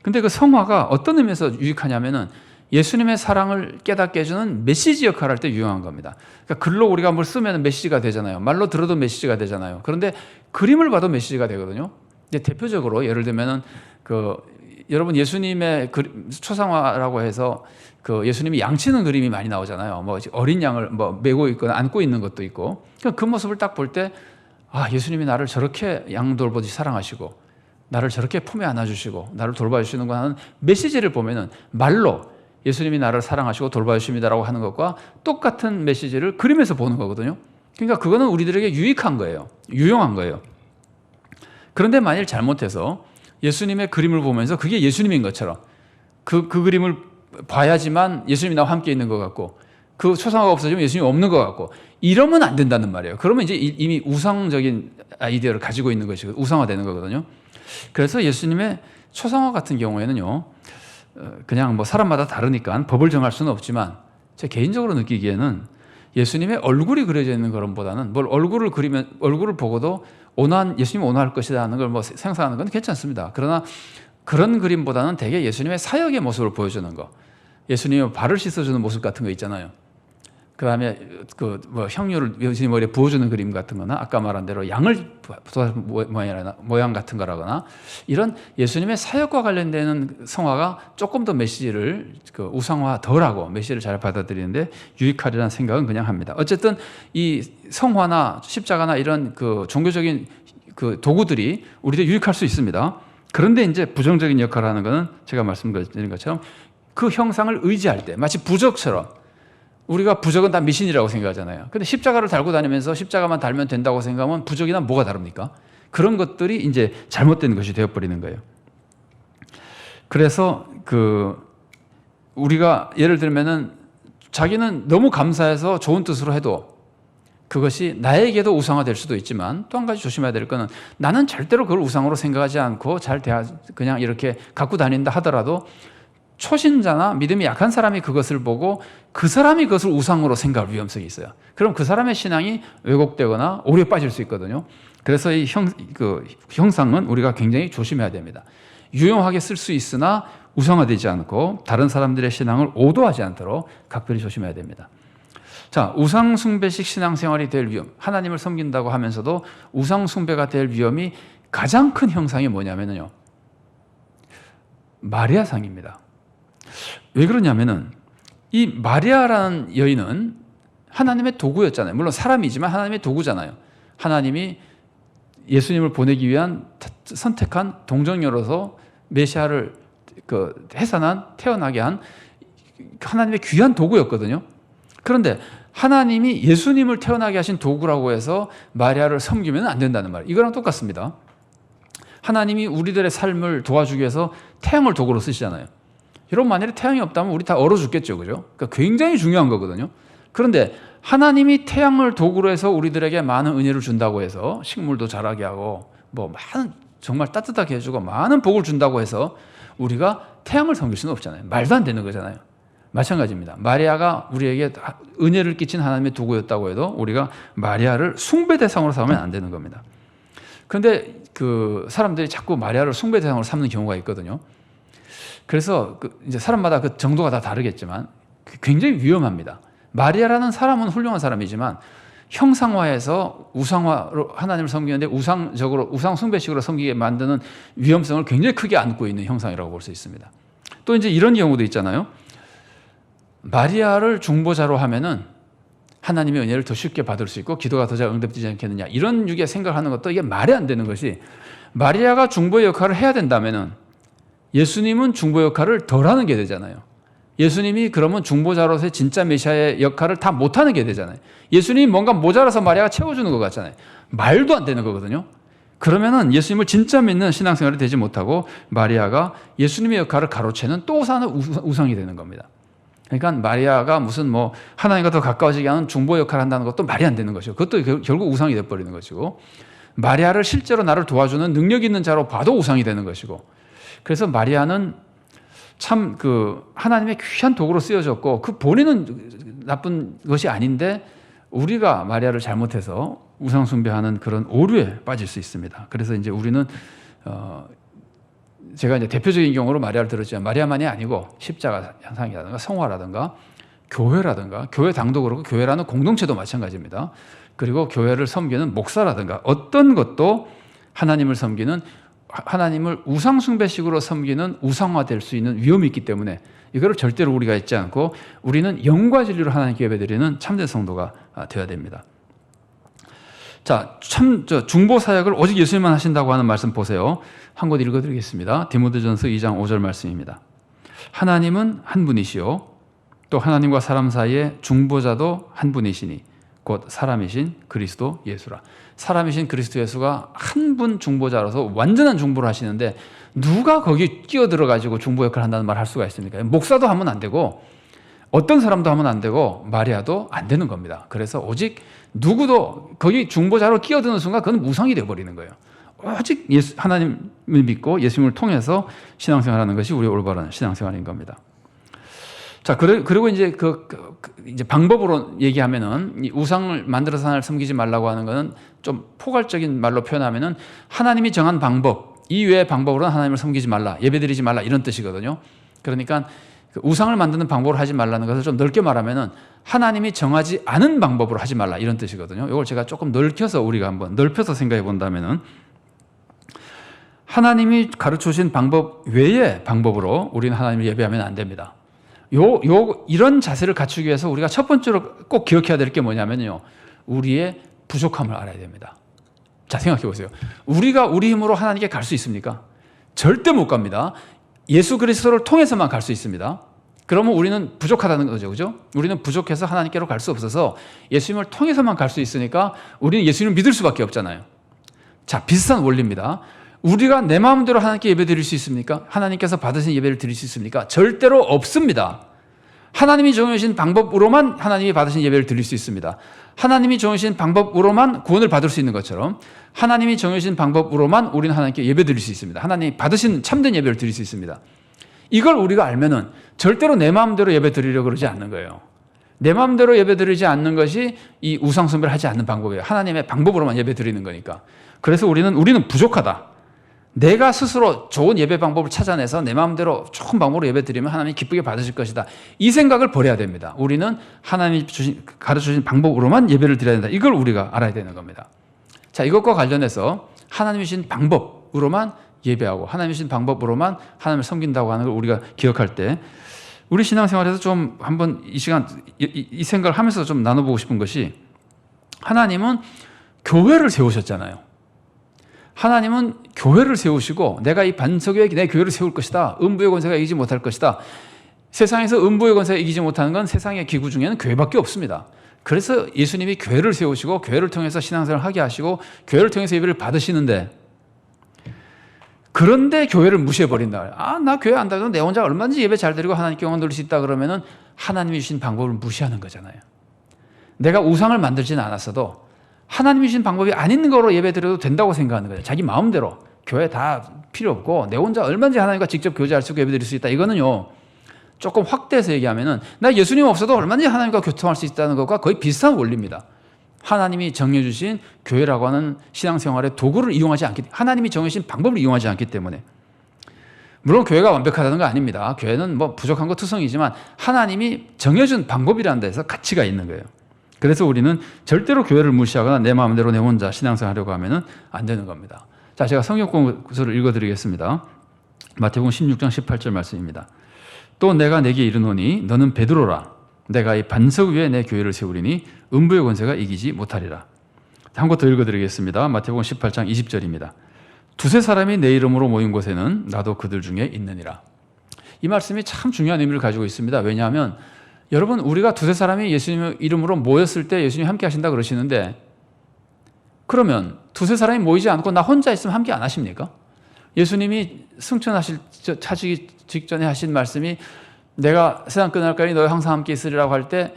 Speaker 1: 근데 그 성화가 어떤 의미에서 유익하냐면은 예수님의 사랑을 깨닫게 해주는 메시지 역할을 할 때 유용한 겁니다. 그러니까 글로 우리가 뭘 쓰면 메시지가 되잖아요. 말로 들어도 메시지가 되잖아요. 그런데 그림을 봐도 메시지가 되거든요. 이제 대표적으로 예를 들면은 여러분, 예수님의 초상화라고 해서 예수님이 양치는 그림이 많이 나오잖아요. 어린 양을 메고 있거나 안고 있는 것도 있고, 그 모습을 딱 볼 때, 예수님이 나를 저렇게 양 돌보듯이 사랑하시고 나를 저렇게 품에 안아주시고 나를 돌봐주시는구나 하는 메시지를 보면은 말로 예수님이 나를 사랑하시고 돌봐주십니다라고 하는 것과 똑같은 메시지를 그림에서 보는 거거든요. 그러니까 그거는 우리들에게 유익한 거예요. 유용한 거예요. 그런데 만일 잘못해서 예수님의 그림을 보면서 그게 예수님인 것처럼 그 그림을 봐야지만 예수님이 나와 함께 있는 것 같고, 그 초상화가 없어지면 예수님이 없는 것 같고, 이러면 안 된다는 말이에요. 그러면 이제 이미 우상적인 아이디어를 가지고 있는 것이 우상화되는 거거든요. 그래서 예수님의 초상화 같은 경우에는요, 그냥 사람마다 다르니까 법을 정할 수는 없지만, 제 개인적으로 느끼기에는 예수님의 얼굴이 그려져 있는 것보다는 얼굴을 보고도 예수님 온화할 것이다 하는 걸 뭐 생각하는 건 괜찮습니다. 그러나 그런 그림보다는 대개 예수님의 사역의 모습을 보여주는 거, 예수님의 발을 씻어주는 모습 같은 거 있잖아요. 그 다음에 향유를 예수님 머리에 부어주는 그림 같은 거나 아까 말한 대로 양을 모양 같은 거라거나 이런 예수님의 사역과 관련되는 성화가 조금 더 메시지를 우상화 덜하고 메시지를 잘 받아들이는데 유익하리라는 생각은 그냥 합니다. 어쨌든 이 성화나 십자가나 이런 종교적인 도구들이 우리도 유익할 수 있습니다. 그런데 이제 부정적인 역할을 하는 것은 제가 말씀드린 것처럼 그 형상을 의지할 때 마치 부적처럼 우리가 부적은 다 미신이라고 생각하잖아요. 근데 십자가를 달고 다니면서 십자가만 달면 된다고 생각하면 부적이나 뭐가 다릅니까? 그런 것들이 이제 잘못된 것이 되어버리는 거예요. 그래서 우리가 예를 들면은 자기는 너무 감사해서 좋은 뜻으로 해도 그것이 나에게도 우상화될 수도 있지만 또 한 가지 조심해야 될 거는 나는 절대로 그걸 우상으로 생각하지 않고 그냥 이렇게 갖고 다닌다 하더라도 초신자나 믿음이 약한 사람이 그것을 보고 그 사람이 그것을 우상으로 생각할 위험성이 있어요. 그럼 그 사람의 신앙이 왜곡되거나 오류에 빠질 수 있거든요. 그래서 이 형상은 우리가 굉장히 조심해야 됩니다. 유용하게 쓸 수 있으나 우상화되지 않고 다른 사람들의 신앙을 오도하지 않도록 각별히 조심해야 됩니다. 자, 우상숭배식 신앙생활이 될 위험, 하나님을 섬긴다고 하면서도 우상숭배가 될 위험이 가장 큰 형상이 뭐냐면요, 마리아상입니다. 왜 그러냐면은 이 마리아라는 여인은 하나님의 도구였잖아요. 물론 사람이지만 하나님의 도구잖아요. 하나님이 예수님을 보내기 위한 선택한 동정녀로서 메시아를 태어나게 한 하나님의 귀한 도구였거든요. 그런데 하나님이 예수님을 태어나게 하신 도구라고 해서 마리아를 섬기면 안 된다는 말, 이거랑 똑같습니다. 하나님이 우리들의 삶을 도와주기 위해서 태양을 도구로 쓰시잖아요. 여러분, 만약에 태양이 없다면 우리 다 얼어 죽겠죠, 그죠? 그러니까 굉장히 중요한 거거든요. 그런데 하나님이 태양을 도구로 해서 우리들에게 많은 은혜를 준다고 해서 식물도 자라게 하고 많은 정말 따뜻하게 해주고 많은 복을 준다고 해서 우리가 태양을 섬길 수는 없잖아요. 말도 안 되는 거잖아요. 마찬가지입니다. 마리아가 우리에게 은혜를 끼친 하나님의 도구였다고 해도 우리가 마리아를 숭배 대상으로 삼으면 안 되는 겁니다. 그런데 사람들이 자꾸 마리아를 숭배 대상으로 삼는 경우가 있거든요. 그래서 이제 사람마다 그 정도가 다 다르겠지만 굉장히 위험합니다. 마리아라는 사람은 훌륭한 사람이지만 형상화해서 우상화로 하나님을 섬기는데 우상 숭배식으로 섬기게 만드는 위험성을 굉장히 크게 안고 있는 형상이라고 볼 수 있습니다. 또 이제 이런 경우도 있잖아요. 마리아를 중보자로 하면은 하나님의 은혜를 더 쉽게 받을 수 있고 기도가 더 잘 응답되지 않겠느냐, 이런 유의 생각하는 것도 이게 말이 안 되는 것이, 마리아가 중보의 역할을 해야 된다면은 예수님은 중보 역할을 덜 하는 게 되잖아요. 예수님이 그러면 중보자로서의 진짜 메시아의 역할을 다 못하는 게 되잖아요. 예수님이 뭔가 모자라서 마리아가 채워주는 것 같잖아요. 말도 안 되는 거거든요. 그러면은 예수님을 진짜 믿는 신앙생활이 되지 못하고 마리아가 예수님의 역할을 가로채는 또 하나의 우상이 되는 겁니다. 그러니까 마리아가 무슨 하나님과 더 가까워지게 하는 중보 역할을 한다는 것도 말이 안 되는 것이고, 그것도 결국 우상이 되어버리는 것이고, 마리아를 실제로 나를 도와주는 능력 있는 자로 봐도 우상이 되는 것이고, 그래서 마리아는 참 하나님의 귀한 도구로 쓰여졌고 그 본인은 나쁜 것이 아닌데 우리가 마리아를 잘못해서 우상 숭배하는 그런 오류에 빠질 수 있습니다. 그래서 이제 우리는 제가 이제 대표적인 경우로 마리아를 들었지만 마리아만이 아니고 십자가 현상이라든가 성화라든가 교회라든가 교회 당도 그렇고 교회라는 공동체도 마찬가지입니다. 그리고 교회를 섬기는 목사라든가 어떤 것도 하나님을 섬기는, 하나님을 우상숭배식으로 섬기는 우상화될 수 있는 위험이 있기 때문에 이거를 절대로 우리가 잊지 않고 우리는 영과 진리로 하나님께 예배드리는 참된 성도가 되어야 됩니다. 자, 중보 사역을 오직 예수님만 하신다고 하는 말씀 보세요. 한 곳 읽어드리겠습니다. 디모데전서 2장 5절 말씀입니다. 하나님은 한 분이시요 또 하나님과 사람 사이에 중보자도 한 분이시니 곧 사람이신 그리스도 예수라. 사람이신 그리스도 예수가 한 분 중보자로서 완전한 중보를 하시는데 누가 거기 끼어들어가지고 중보 역할을 한다는 말을 할 수가 있습니까? 목사도 하면 안 되고 어떤 사람도 하면 안 되고 마리아도 안 되는 겁니다. 그래서 오직 누구도 거기 중보자로 끼어드는 순간 그건 무상이 되어버리는 거예요. 오직 하나님을 믿고 예수님을 통해서 신앙생활하는 것이 우리의 올바른 신앙생활인 겁니다. 자, 그리고 이제 이제 방법으로 얘기하면은 이 우상을 만들어서 하나님을 섬기지 말라고 하는 거는 좀 포괄적인 말로 표현하면은 하나님이 정한 방법 이외의 방법으로는 하나님을 섬기지 말라, 예배드리지 말라 이런 뜻이거든요. 그러니까 그 우상을 만드는 방법으로 하지 말라는 것을 좀 넓게 말하면은 하나님이 정하지 않은 방법으로 하지 말라 이런 뜻이거든요. 이걸 제가 조금 넓혀서 우리가 한번 넓혀서 생각해 본다면은 하나님이 가르쳐 주신 방법 외의 방법으로 우리는 하나님을 예배하면 안 됩니다. 이런 자세를 갖추기 위해서 우리가 첫 번째로 꼭 기억해야 될 게 뭐냐면요. 우리의 부족함을 알아야 됩니다. 자, 생각해 보세요. 우리가 우리 힘으로 하나님께 갈 수 있습니까? 절대 못 갑니다. 예수 그리스도를 통해서만 갈 수 있습니다. 그러면 우리는 부족하다는 거죠. 그죠? 우리는 부족해서 하나님께로 갈 수 없어서 예수님을 통해서만 갈 수 있으니까 우리는 예수님을 믿을 수밖에 없잖아요. 자, 비슷한 원리입니다. 우리가 내 마음대로 하나님께 예배 드릴 수 있습니까? 하나님께서 받으신 예배를 드릴 수 있습니까? 절대로 없습니다. 하나님이 정해주신 방법으로만 하나님이 받으신 예배를 드릴 수 있습니다. 하나님이 정해주신 방법으로만 구원을 받을 수 있는 것처럼 하나님이 정해주신 방법으로만 우리는 하나님께 예배 드릴 수 있습니다. 하나님이 받으신 참된 예배를 드릴 수 있습니다. 이걸 우리가 알면은 절대로 내 마음대로 예배 드리려고 그러지 않는 거예요. 내 마음대로 예배 드리지 않는 것이 이 우상숭배를 하지 않는 방법이에요. 하나님의 방법으로만 예배 드리는 거니까. 그래서 우리는 부족하다. 내가 스스로 좋은 예배 방법을 찾아내서 내 마음대로 좋은 방법으로 예배 드리면 하나님이 기쁘게 받으실 것이다. 이 생각을 버려야 됩니다. 우리는 하나님이 가르쳐주신 방법으로만 예배를 드려야 된다. 이걸 우리가 알아야 되는 겁니다. 자, 이것과 관련해서 하나님이 주신 방법으로만 예배하고 하나님이 주신 방법으로만 하나님을 섬긴다고 하는 걸 우리가 기억할 때 우리 신앙생활에서 좀 한번 이 시간 이 생각을 하면서 좀 나눠보고 싶은 것이 하나님은 교회를 세우셨잖아요. 하나님은 교회를 세우시고 내가 이 반석 위에 내 교회를 세울 것이다. 음부의 권세가 이기지 못할 것이다. 세상에서 음부의 권세가 이기지 못하는 건 세상의 기구 중에는 교회밖에 없습니다. 그래서 예수님이 교회를 세우시고 교회를 통해서 신앙생활을 하게 하시고 교회를 통해서 예배를 받으시는데 그런데 교회를 무시해버린다. 아, 나 교회 안 다녀도 내 혼자 얼마든지 예배 잘 드리고 하나님께 영광 돌릴 수 있다 그러면은 하나님이 주신 방법을 무시하는 거잖아요. 내가 우상을 만들지는 않았어도 하나님이 주신 방법이 아닌 거로 예배 드려도 된다고 생각하는 거예요. 자기 마음대로. 교회 다 필요 없고 내 혼자 얼마든지 하나님과 직접 교제할 수 있고 예배 드릴 수 있다. 이거는요. 조금 확대해서 얘기하면은 나 예수님 없어도 얼마든지 하나님과 교통할 수 있다는 것과 거의 비슷한 원리입니다. 하나님이 정해주신 교회라고 하는 신앙생활의 도구를 이용하지 않기 때문에 하나님이 정해주신 방법을 이용하지 않기 때문에 물론 교회가 완벽하다는 거 아닙니다. 교회는 뭐 부족한 거 투성이지만 하나님이 정해준 방법이라는 데서 가치가 있는 거예요. 그래서 우리는 절대로 교회를 무시하거나 내 마음대로 내 혼자 신앙생활 하려고 하면 안 되는 겁니다. 자, 제가 성경 구절을 읽어드리겠습니다. 마태복음 16장 18절 말씀입니다. 또 내가 내게 이르노니 너는 베드로라. 내가 이 반석 위에 내 교회를 세우리니 음부의 권세가 이기지 못하리라. 한 곳 더 읽어드리겠습니다. 마태복음 18장 20절입니다. 두세 사람이 내 이름으로 모인 곳에는 나도 그들 중에 있느니라. 이 말씀이 참 중요한 의미를 가지고 있습니다. 왜냐하면 여러분 우리가 두세 사람이 예수님의 이름으로 모였을 때 예수님이 함께 하신다 그러시는데 그러면 두세 사람이 모이지 않고 나 혼자 있으면 함께 안 하십니까? 예수님이 차시기 직전에 하신 말씀이 내가 세상 끝날까지 너희 항상 함께 있으리라고 할 때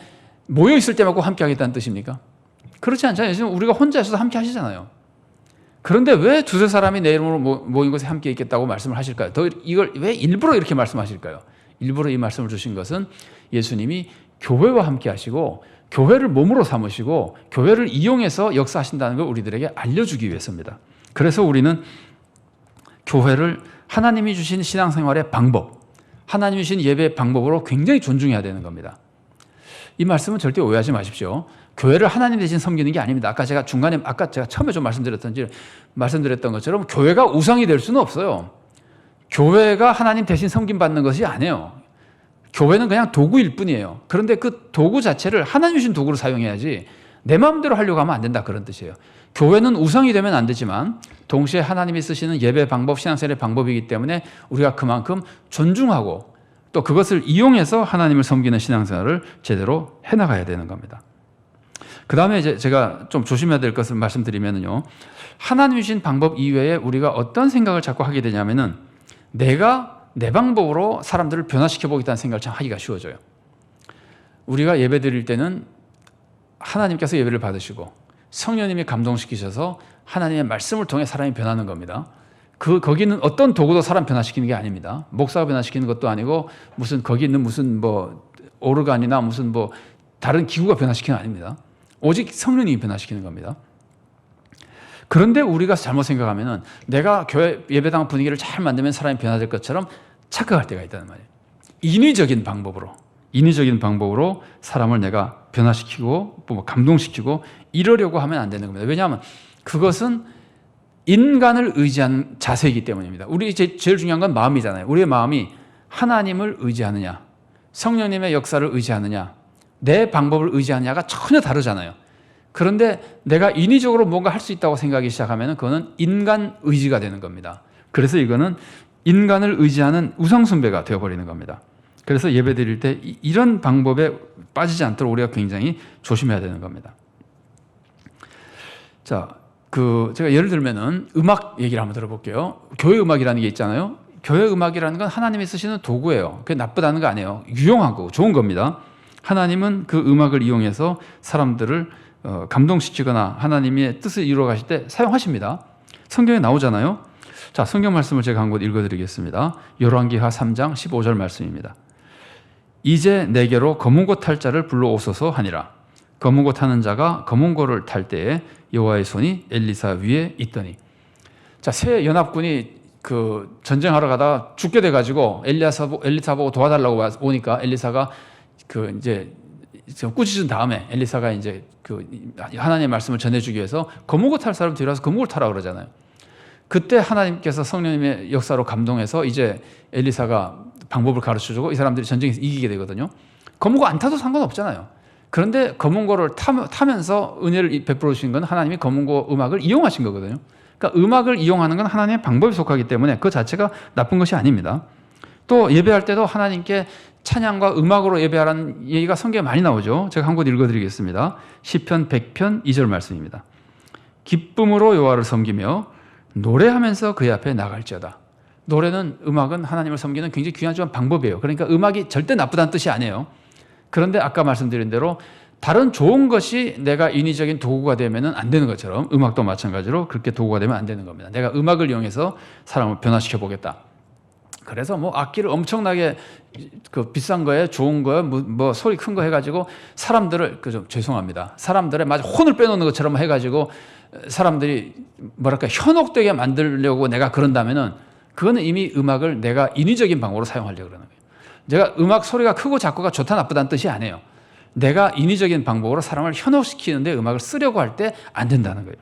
Speaker 1: 모여 있을 때만 꼭 함께 하겠다는 뜻입니까? 그렇지 않잖아요. 예수님 우리가 혼자 있어도 함께 하시잖아요. 그런데 왜 두세 사람이 내 이름으로 모인 곳에 함께 있겠다고 말씀을 하실까요? 이걸 왜 일부러 이렇게 말씀하실까요? 일부러 이 말씀을 주신 것은 예수님이 교회와 함께 하시고 교회를 몸으로 삼으시고 교회를 이용해서 역사하신다는 걸 우리들에게 알려주기 위해서입니다. 그래서 우리는 교회를 하나님이 주신 신앙생활의 방법, 하나님이 주신 예배의 방법으로 굉장히 존중해야 되는 겁니다. 이 말씀은 절대 오해하지 마십시오. 교회를 하나님 대신 섬기는 게 아닙니다. 아까 제가 처음에 좀 말씀드렸던 것처럼 교회가 우상이 될 수는 없어요. 교회가 하나님 대신 섬김받는 것이 아니에요. 교회는 그냥 도구일 뿐이에요. 그런데 그 도구 자체를 하나님 주신 도구로 사용해야지 내 마음대로 하려고 하면 안 된다 그런 뜻이에요. 교회는 우상이 되면 안 되지만 동시에 하나님이 쓰시는 예배 방법, 신앙생활의 방법이기 때문에 우리가 그만큼 존중하고 또 그것을 이용해서 하나님을 섬기는 신앙생활을 제대로 해나가야 되는 겁니다. 그 다음에 이제 제가 좀 조심해야 될 것을 말씀드리면요. 하나님이 주신 방법 이외에 우리가 어떤 생각을 자꾸 하게 되냐면은 내가 내 방법으로 사람들을 변화시켜 보겠다는 생각을 참 하기가 쉬워져요. 우리가 예배 드릴 때는 하나님께서 예배를 받으시고 성령님이 감동시키셔서 하나님의 말씀을 통해 사람이 변하는 겁니다. 거기는 어떤 도구도 사람 변화시키는 게 아닙니다. 목사가 변화시키는 것도 아니고 거기 있는 무슨 오르간이나 무슨 뭐 다른 기구가 변화시키는 거 아닙니다. 오직 성령님이 변화시키는 겁니다. 그런데 우리가 잘못 생각하면은 내가 교회 예배당 분위기를 잘 만들면 사람이 변화될 것처럼 착각할 때가 있다는 말이에요. 인위적인 방법으로 사람을 내가 변화시키고 뭐 감동시키고 이러려고 하면 안 되는 겁니다. 왜냐하면 그것은 인간을 의지한 자세이기 때문입니다. 우리 제일 중요한 건 마음이잖아요. 우리의 마음이 하나님을 의지하느냐, 성령님의 역사를 의지하느냐, 내 방법을 의지하느냐가 전혀 다르잖아요. 그런데 내가 인위적으로 뭔가 할 수 있다고 생각하기 시작하면 그거는 인간 의지가 되는 겁니다. 그래서 이거는 인간을 의지하는 우상숭배가 되어버리는 겁니다. 그래서 예배 드릴 때 이런 방법에 빠지지 않도록 우리가 굉장히 조심해야 되는 겁니다. 자, 제가 예를 들면은 음악 얘기를 한번 들어볼게요. 교회 음악이라는 게 있잖아요. 교회 음악이라는 건 하나님이 쓰시는 도구예요. 그게 나쁘다는 거 아니에요. 유용하고 좋은 겁니다. 하나님은 그 음악을 이용해서 사람들을 감동시키거나 하나님의 뜻을 이루어 가실 때 사용하십니다. 성경에 나오잖아요. 자, 성경 말씀을 제가 한 곳 읽어드리겠습니다. 열왕기하 3장 15절 말씀입니다. 이제 내게로 검은고 탈 자를 불러오소서 하니라. 검은고 타는 자가 검은고를 탈 때에 여호와의 손이 엘리사 위에 있더니. 자, 새 연합군이 전쟁하러 가다가 죽게 돼가지고 엘리사 보고 도와달라고 오니까 엘리사가 이제 꾸짖은 다음에 엘리사가 이제 하나님의 말씀을 전해주기 위해서 검은고 탈 사람 뒤라서 검은고를 타라 그러잖아요. 그때 하나님께서 성령님의 역사로 감동해서 이제 엘리사가 방법을 가르쳐주고 이 사람들이 전쟁에서 이기게 되거든요. 검은고 안 타도 상관없잖아요. 그런데 검은고를 타면서 은혜를 베풀어 주신 건 하나님이 검은고 음악을 이용하신 거거든요. 그러니까 음악을 이용하는 건 하나님의 방법에 속하기 때문에 그 자체가 나쁜 것이 아닙니다. 또 예배할 때도 하나님께 찬양과 음악으로 예배하라는 얘기가 성경에 많이 나오죠. 제가 한 곳 읽어드리겠습니다. 시편 100편 2절 말씀입니다. 기쁨으로 여호와를 섬기며 노래하면서 그의 앞에 나갈지어다. 노래는 음악은 하나님을 섬기는 굉장히 귀한 방법이에요. 그러니까 음악이 절대 나쁘다는 뜻이 아니에요. 그런데 아까 말씀드린 대로 다른 좋은 것이 내가 인위적인 도구가 되면 안 되는 것처럼 음악도 마찬가지로 그렇게 도구가 되면 안 되는 겁니다. 내가 음악을 이용해서 사람을 변화시켜 보겠다. 그래서 뭐 악기를 엄청나게 비싼 거에 좋은 거에 뭐 소리 큰 거 해가지고 사람들을 좀 죄송합니다. 사람들의 마치 혼을 빼놓는 것처럼 해가지고 사람들이 뭐랄까 현혹되게 만들려고 내가 그런다면은 그거는 이미 음악을 내가 인위적인 방법으로 사용하려고 그러는 거예요. 제가 음악 소리가 크고 작고가 좋다 나쁘다는 뜻이 아니에요. 내가 인위적인 방법으로 사람을 현혹시키는데 음악을 쓰려고 할 때 안 된다는 거예요.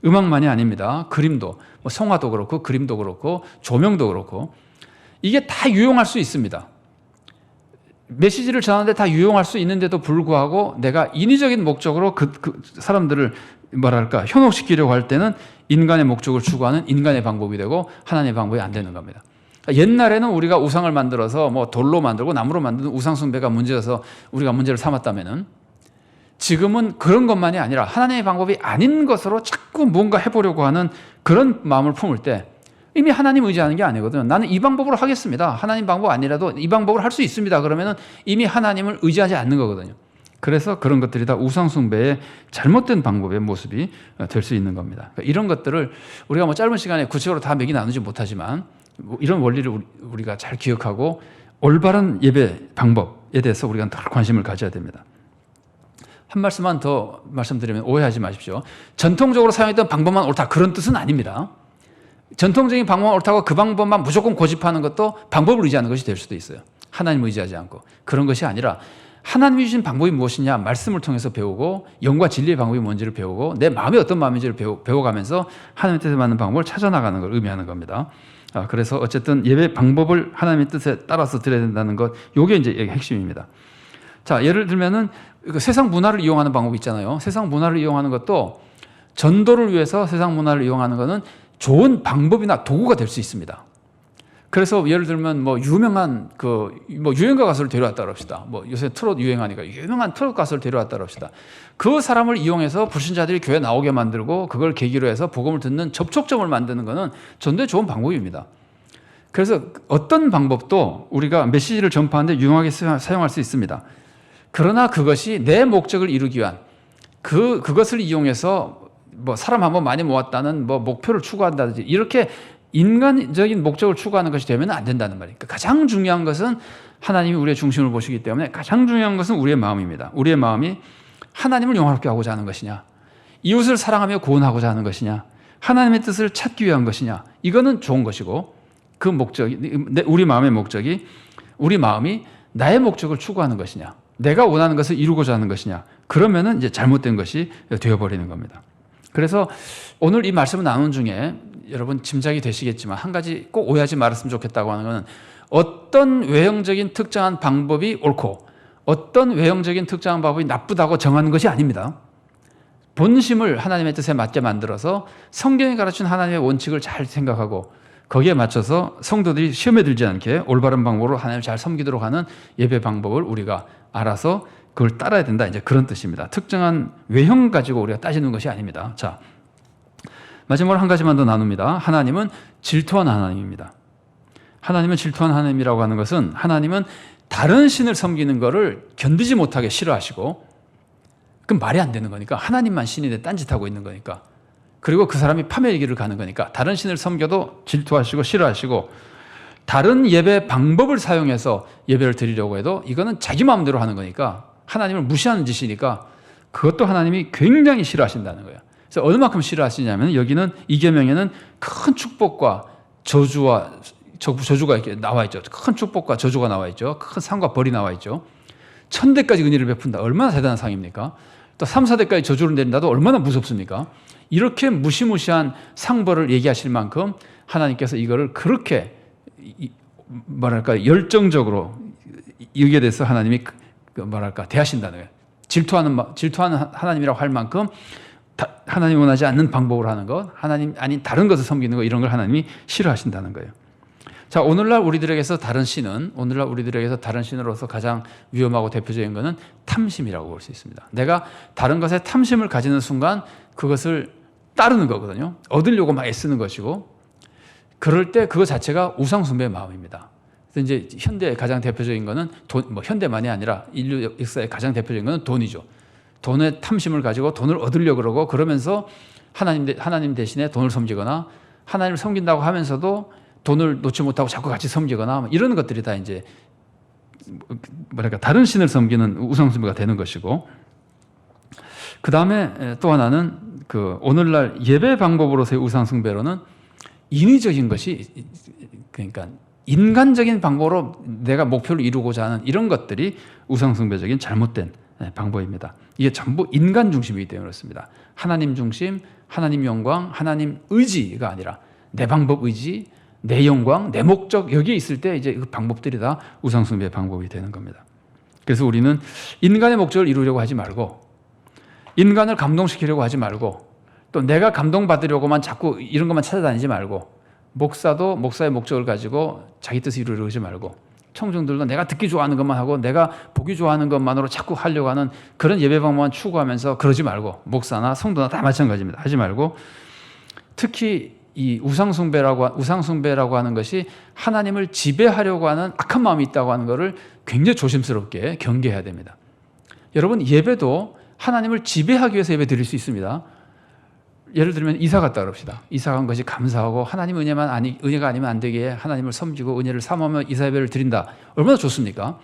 Speaker 1: 음악만이 아닙니다. 그림도, 뭐 성화도 그렇고 그림도 그렇고 조명도 그렇고 이게 다 유용할 수 있습니다. 메시지를 전하는데 다 유용할 수 있는데도 불구하고 내가 인위적인 목적으로 사람들을 뭐랄까 현혹시키려고 할 때는 인간의 목적을 추구하는 인간의 방법이 되고 하나님의 방법이 안 되는 겁니다. 옛날에는 우리가 우상을 만들어서 뭐 돌로 만들고 나무로 만드는 우상 숭배가 문제여서 우리가 문제를 삼았다면은 지금은 그런 것만이 아니라 하나님의 방법이 아닌 것으로 자꾸 뭔가 해보려고 하는 그런 마음을 품을 때 이미 하나님 의지하는 게 아니거든요. 나는 이 방법으로 하겠습니다. 하나님 방법 아니라도 이 방법을 할 수 있습니다. 그러면은 이미 하나님을 의지하지 않는 거거든요. 그래서 그런 것들이 다 우상숭배의 잘못된 방법의 모습이 될 수 있는 겁니다. 그러니까 이런 것들을 우리가 뭐 짧은 시간에 구체적으로 다 맥이 나누지 못하지만 이런 원리를 우리가 잘 기억하고 올바른 예배 방법에 대해서 우리가 늘 관심을 가져야 됩니다. 한 말씀만 더 말씀드리면 오해하지 마십시오. 전통적으로 사용했던 방법만 옳다 그런 뜻은 아닙니다. 전통적인 방법만 옳다고 그 방법만 무조건 고집하는 것도 방법을 의지하는 것이 될 수도 있어요. 하나님을 의지하지 않고. 그런 것이 아니라 하나님이 주신 방법이 무엇이냐 말씀을 통해서 배우고 영과 진리의 방법이 뭔지를 배우고 내 마음이 어떤 마음인지를 배워가면서 하나님의 뜻에 맞는 방법을 찾아나가는 걸 의미하는 겁니다. 그래서 어쨌든 예배 방법을 하나님의 뜻에 따라서 드려야 된다는 것, 이게 이제 핵심입니다. 자, 예를 들면은 세상 문화를 이용하는 방법이 있잖아요. 세상 문화를 이용하는 것도 전도를 위해서 세상 문화를 이용하는 것은 좋은 방법이나 도구가 될 수 있습니다. 그래서 예를 들면 뭐 유명한 뭐 유행가 가수를 데려왔다 그럽시다. 뭐 요새 트롯 유행하니까 유명한 트롯 가수를 데려왔다 그럽시다. 그 사람을 이용해서 불신자들이 교회 나오게 만들고 그걸 계기로 해서 복음을 듣는 접촉점을 만드는 것은 전도의 좋은 방법입니다. 그래서 어떤 방법도 우리가 메시지를 전파하는데 유용하게 사용할 수 있습니다. 그러나 그것이 내 목적을 이루기 위한 그것을 이용해서 뭐 사람 한번 많이 모았다는 뭐 목표를 추구한다든지 이렇게 인간적인 목적을 추구하는 것이 되면 안 된다는 말이에요. 그러니까 가장 중요한 것은 하나님이 우리의 중심을 보시기 때문에 가장 중요한 것은 우리의 마음입니다. 우리의 마음이 하나님을 영화롭게 하고자 하는 것이냐, 이웃을 사랑하며 구원하고자 하는 것이냐, 하나님의 뜻을 찾기 위한 것이냐, 이거는 좋은 것이고, 그 목적이, 우리 마음의 목적이, 우리 마음이 나의 목적을 추구하는 것이냐, 내가 원하는 것을 이루고자 하는 것이냐, 그러면은 이제 잘못된 것이 되어버리는 겁니다. 그래서 오늘 이 말씀을 나누는 중에 여러분 짐작이 되시겠지만 한 가지 꼭 오해하지 말았으면 좋겠다고 하는 것은, 어떤 외형적인 특정한 방법이 옳고 어떤 외형적인 특정한 방법이 나쁘다고 정하는 것이 아닙니다. 본심을 하나님의 뜻에 맞게 만들어서 성경이 가르친 하나님의 원칙을 잘 생각하고 거기에 맞춰서 성도들이 시험에 들지 않게 올바른 방법으로 하나님을 잘 섬기도록 하는 예배 방법을 우리가 알아서 그걸 따라야 된다, 이제 그런 뜻입니다. 특정한 외형 가지고 우리가 따지는 것이 아닙니다. 자, 마지막으로 한 가지만 더 나눕니다. 하나님은 질투한 하나님입니다. 하나님은 질투한 하나님이라고 하는 것은, 하나님은 다른 신을 섬기는 것을 견디지 못하게 싫어하시고, 그럼 말이 안 되는 거니까, 하나님만 신인데 딴짓하고 있는 거니까, 그리고 그 사람이 파멸의 길을 가는 거니까 다른 신을 섬겨도 질투하시고 싫어하시고, 다른 예배 방법을 사용해서 예배를 드리려고 해도 이거는 자기 마음대로 하는 거니까, 하나님을 무시하는 짓이니까 그것도 하나님이 굉장히 싫어하신다는 거예요. 그래서 얼마큼 싫어하시냐면, 여기는 이 계명에는 큰 축복과 저주가 이렇게 나와 있죠. 큰 축복과 저주가 나와 있죠. 큰 상과 벌이 나와 있죠. 1000대까지 은혜를 베푼다. 얼마나 대단한 상입니까? 또 3, 4대까지 저주를 내린다도 얼마나 무섭습니까? 이렇게 무시무시한 상벌을 얘기하실 만큼 하나님께서 이거를 그렇게 뭐랄까 열정적으로 여기에 대해서 하나님이 대하신다는 거예요. 질투하는 하나님이라고 할 만큼 하나님 원하지 않는 방법으로 하는 것, 하나님 아닌 다른 것을 섬기는 것, 이런 걸 하나님이 싫어하신다는 거예요. 자, 오늘날 우리들에게서 다른 신으로서 가장 위험하고 대표적인 것은 탐심이라고 볼 수 있습니다. 내가 다른 것에 탐심을 가지는 순간 그것을 따르는 거거든요. 얻으려고 막 애쓰는 것이고, 그럴 때 그거 자체가 우상숭배의 마음입니다. 그래서 이제 현대의 가장 대표적인 것은 현대만이 아니라 인류 역사의 가장 대표적인 것은 돈이죠. 돈에 탐심을 가지고 돈을 얻으려고 그러고, 그러면서 하나님 대신에 돈을 섬기거나, 하나님을 섬긴다고 하면서도 돈을 놓지 못하고 자꾸 같이 섬기거나, 이런 것들이 다 이제 다른 신을 섬기는 우상숭배가 되는 것이고, 그 다음에 또 하나는 오늘날 예배 방법으로서의 우상숭배로는 인위적인 것이, 그러니까 인간적인 방법으로 내가 목표를 이루고자 하는 이런 것들이 우상숭배적인 잘못된 방법입니다. 이게 전부 인간 중심이기 때문에 그렇습니다. 하나님 중심, 하나님 영광, 하나님 의지가 아니라 내 방법 의지, 내 영광, 내 목적, 여기에 있을 때 이제 그 방법들이 다 우상숭배의 방법이 되는 겁니다. 그래서 우리는 인간의 목적을 이루려고 하지 말고, 인간을 감동시키려고 하지 말고, 또 내가 감동받으려고만 자꾸 이런 것만 찾아다니지 말고, 목사도 목사의 목적을 가지고 자기 뜻을 이루려고 하지 말고, 청중들도 내가 듣기 좋아하는 것만 하고 내가 보기 좋아하는 것만으로 자꾸 하려고 하는 그런 예배 방법만 추구하면서 그러지 말고, 목사나 성도나 다 마찬가지입니다. 하지 말고, 특히 이 우상숭배라고 하는 것이 하나님을 지배하려고 하는 악한 마음이 있다고 하는 것을 굉장히 조심스럽게 경계해야 됩니다. 여러분, 예배도 하나님을 지배하기 위해서 예배 드릴 수 있습니다. 예를 들면 이사 갔다 그럽시다. 이사 간 것이 감사하고 하나님 은혜가 아니면 안 되게 하나님을 섬기고 은혜를 삼으며 이사 예배를 드린다. 얼마나 좋습니까?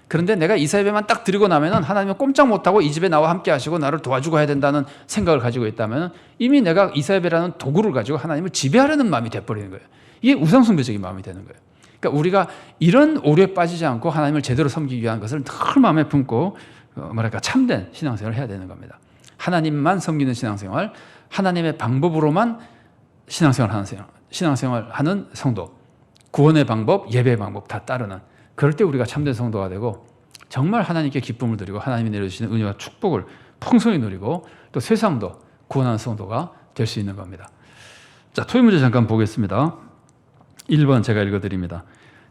Speaker 1: 그런데 내가 이사 예배만 딱 드리고 나면은 하나님은 꼼짝 못하고 이 집에 나와 함께 하시고 나를 도와주고 해야 된다는 생각을 가지고 있다면, 이미 내가 이사 예배라는 도구를 가지고 하나님을 지배하려는 마음이 돼버리는 거예요. 이게 우상숭배적인 마음이 되는 거예요. 그러니까 우리가 이런 오류에 빠지지 않고 하나님을 제대로 섬기기 위한 것을 늘 마음에 품고 참된 신앙생활을 해야 되는 겁니다. 하나님만 섬기는 신앙생활, 하나님의 방법으로만 신앙생활하는 성도, 구원의 방법, 예배의 방법 다 따르는, 그럴 때 우리가 참된 성도가 되고 정말 하나님께 기쁨을 드리고 하나님이 내려주시는 은혜와 축복을 풍성히 누리고 또 세상도 구원하는 성도가 될 수 있는 겁니다. 자, 토요 문제 잠깐 보겠습니다. 1번 제가 읽어드립니다.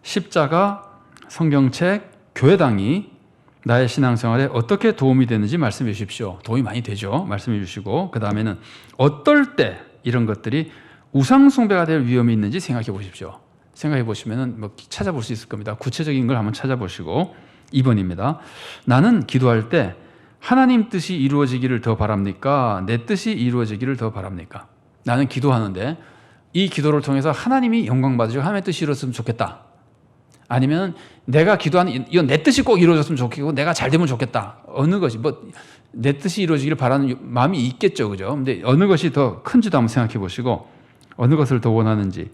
Speaker 1: 십자가, 성경책, 교회당이 나의 신앙생활에 어떻게 도움이 되는지 말씀해 주십시오. 도움이 많이 되죠. 말씀해 주시고, 그 다음에는 어떨 때 이런 것들이 우상숭배가 될 위험이 있는지 생각해 보십시오. 생각해 보시면 찾아볼 수 있을 겁니다. 구체적인 걸 한번 찾아보시고. 2번입니다. 나는 기도할 때 하나님 뜻이 이루어지기를 더 바랍니까? 내 뜻이 이루어지기를 더 바랍니까? 나는 기도하는데 이 기도를 통해서 하나님이 영광 받으시고 하나님의 뜻이 이루어졌으면 좋겠다. 아니면 내가 기도하는 이건 내 뜻이 꼭 이루어졌으면 좋겠고 내가 잘 되면 좋겠다. 어느 것이 내 뜻이 이루어지기를 바라는 마음이 있겠죠, 그죠? 근데 어느 것이 더 큰지도 한번 생각해 보시고 어느 것을 더 원하는지.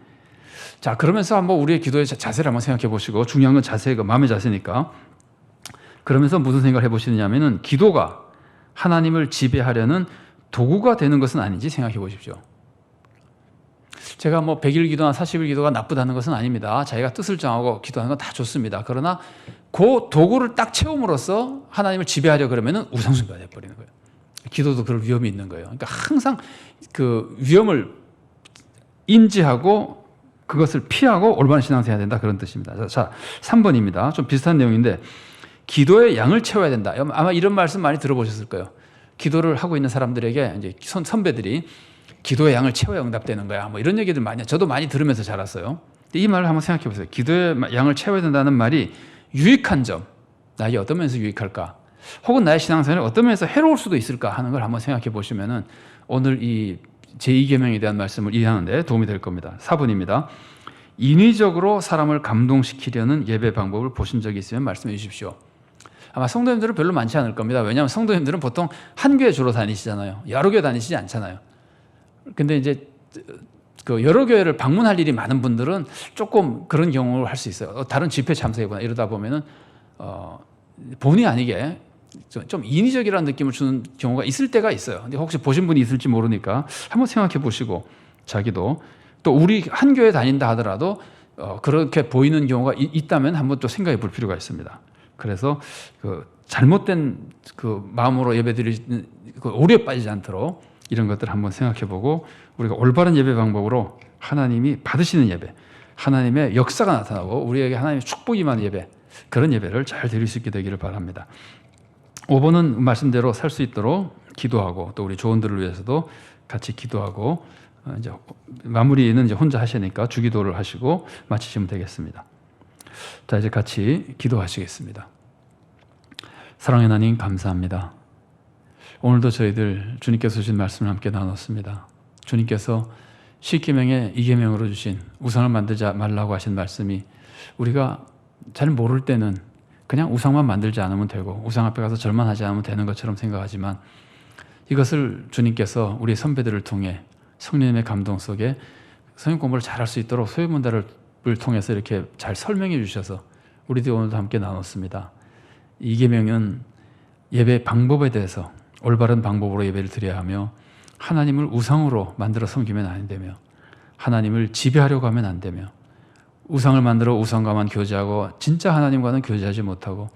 Speaker 1: 자, 그러면서 한번 우리의 기도의 자세를 한번 생각해 보시고 중요한 건 자세가 마음의 자세니까. 그러면서 무슨 생각을 해보시느냐면은 기도가 하나님을 지배하려는 도구가 되는 것은 아닌지 생각해 보십시오. 제가 100일 기도나 40일 기도가 나쁘다는 것은 아닙니다. 자기가 뜻을 정하고 기도하는 건 다 좋습니다. 그러나 그 도구를 딱 채움으로써 하나님을 지배하려 그러면 우상숭배가 돼버리는 거예요. 기도도 그럴 위험이 있는 거예요. 그러니까 항상 그 위험을 인지하고 그것을 피하고 올바른 신앙생활 해야 된다, 그런 뜻입니다. 자, 3번입니다. 좀 비슷한 내용인데 기도의 양을 채워야 된다. 아마 이런 말씀 많이 들어보셨을 거예요. 기도를 하고 있는 사람들에게 이제 선배들이 기도의 양을 채워야 응답되는 거야. 이런 얘기들 저도 많이 들으면서 자랐어요. 근데 이 말을 한번 생각해 보세요. 기도의 양을 채워야 된다는 말이 유익한 점, 나에게 어떤 면에서 유익할까? 혹은 나의 신앙생활에 어떤 면에서 해로울 수도 있을까 하는 걸 한번 생각해 보시면은 오늘 이 제2계명에 대한 말씀을 이해하는 데 도움이 될 겁니다. 4번입니다. 인위적으로 사람을 감동시키려는 예배 방법을 보신 적이 있으면 말씀해 주십시오. 아마 성도님들은 별로 많지 않을 겁니다. 왜냐하면 성도님들은 보통 한 교회 주로 다니시잖아요. 여러 교회 다니시지 않잖아요. 근데 이제 그 여러 교회를 방문할 일이 많은 분들은 조금 그런 경험을 할 수 있어요. 다른 집회 참석이거나 이러다 보면은 본의 아니게 좀 인위적이라는 느낌을 주는 경우가 있을 때가 있어요. 근데 혹시 보신 분이 있을지 모르니까 한번 생각해 보시고 자기도 또 우리 한 교회 다닌다 하더라도 그렇게 보이는 경우가 있다면 한번 또 생각해 볼 필요가 있습니다. 그래서 그 잘못된 그 마음으로 예배드리는 그 오류에 빠지지 않도록 이런 것들을 한번 생각해보고 우리가 올바른 예배 방법으로 하나님이 받으시는 예배, 하나님의 역사가 나타나고 우리에게 하나님의 축복이 임하는 예배, 그런 예배를 잘 드릴 수 있게 되기를 바랍니다. 5번은 말씀대로 살 수 있도록 기도하고 또 우리 조원들을 위해서도 같이 기도하고 이제 마무리는 이제 혼자 하시니까 주기도를 하시고 마치시면 되겠습니다. 자, 이제 같이 기도하시겠습니다. 사랑의 하나님, 감사합니다. 오늘도 저희들 주님께서 주신 말씀을 함께 나눴습니다. 주님께서 10계명의 2계명으로 주신 우상을 만들지 말라고 하신 말씀이 우리가 잘 모를 때는 그냥 우상만 만들지 않으면 되고 우상 앞에 가서 절만 하지 않으면 되는 것처럼 생각하지만 이것을 주님께서 우리 선배들을 통해 성령님의 감동 속에 성경 공부를 잘할 수 있도록 소유문답을 통해서 이렇게 잘 설명해 주셔서 우리들이 오늘도 함께 나눴습니다. 2계명은 예배 방법에 대해서 올바른 방법으로 예배를 드려야 하며 하나님을 우상으로 만들어 섬기면 안 되며 하나님을 지배하려고 하면 안 되며 우상을 만들어 우상과만 교제하고 진짜 하나님과는 교제하지 못하고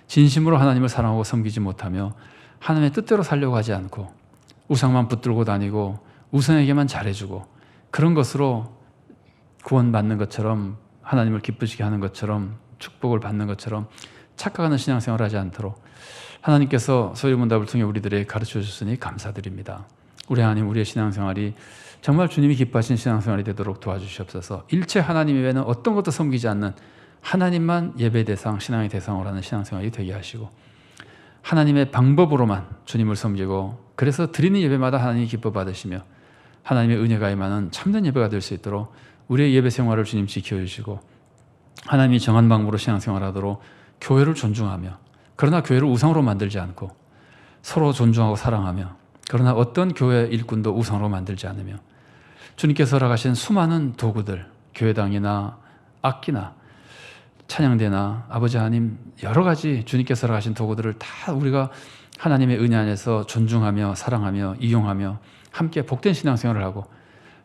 Speaker 1: 진심으로 하나님을 사랑하고 섬기지 못하며 하나님의 뜻대로 살려고 하지 않고 우상만 붙들고 다니고 우상에게만 잘해주고 그런 것으로 구원받는 것처럼 하나님을 기쁘시게 하는 것처럼 축복을 받는 것처럼 착각하는 신앙생활을 하지 않도록 하나님께서 소유문답을 통해 우리들에게 가르쳐 주셨으니 감사드립니다. 우리 하나님, 우리의 신앙생활이 정말 주님이 기뻐하시는 신앙생활이 되도록 도와주시옵소서. 일체 하나님 외에는 어떤 것도 섬기지 않는 하나님만 예배 대상, 신앙의 대상으로 하는 신앙생활이 되게 하시고 하나님의 방법으로만 주님을 섬기고 그래서 드리는 예배마다 하나님이 기뻐 받으시며 하나님의 은혜가 임하는 참된 예배가 될 수 있도록 우리의 예배 생활을 주님 지켜주시고 하나님이 정한 방법으로 신앙생활하도록 교회를 존중하며 그러나 교회를 우상으로 만들지 않고 서로 존중하고 사랑하며 그러나 어떤 교회 일꾼도 우상으로 만들지 않으며 주님께서 허락하신 수많은 도구들, 교회당이나 악기나 찬양대나 아버지 하나님 여러 가지 주님께서 허락하신 도구들을 다 우리가 하나님의 은혜 안에서 존중하며 사랑하며 이용하며 함께 복된 신앙생활을 하고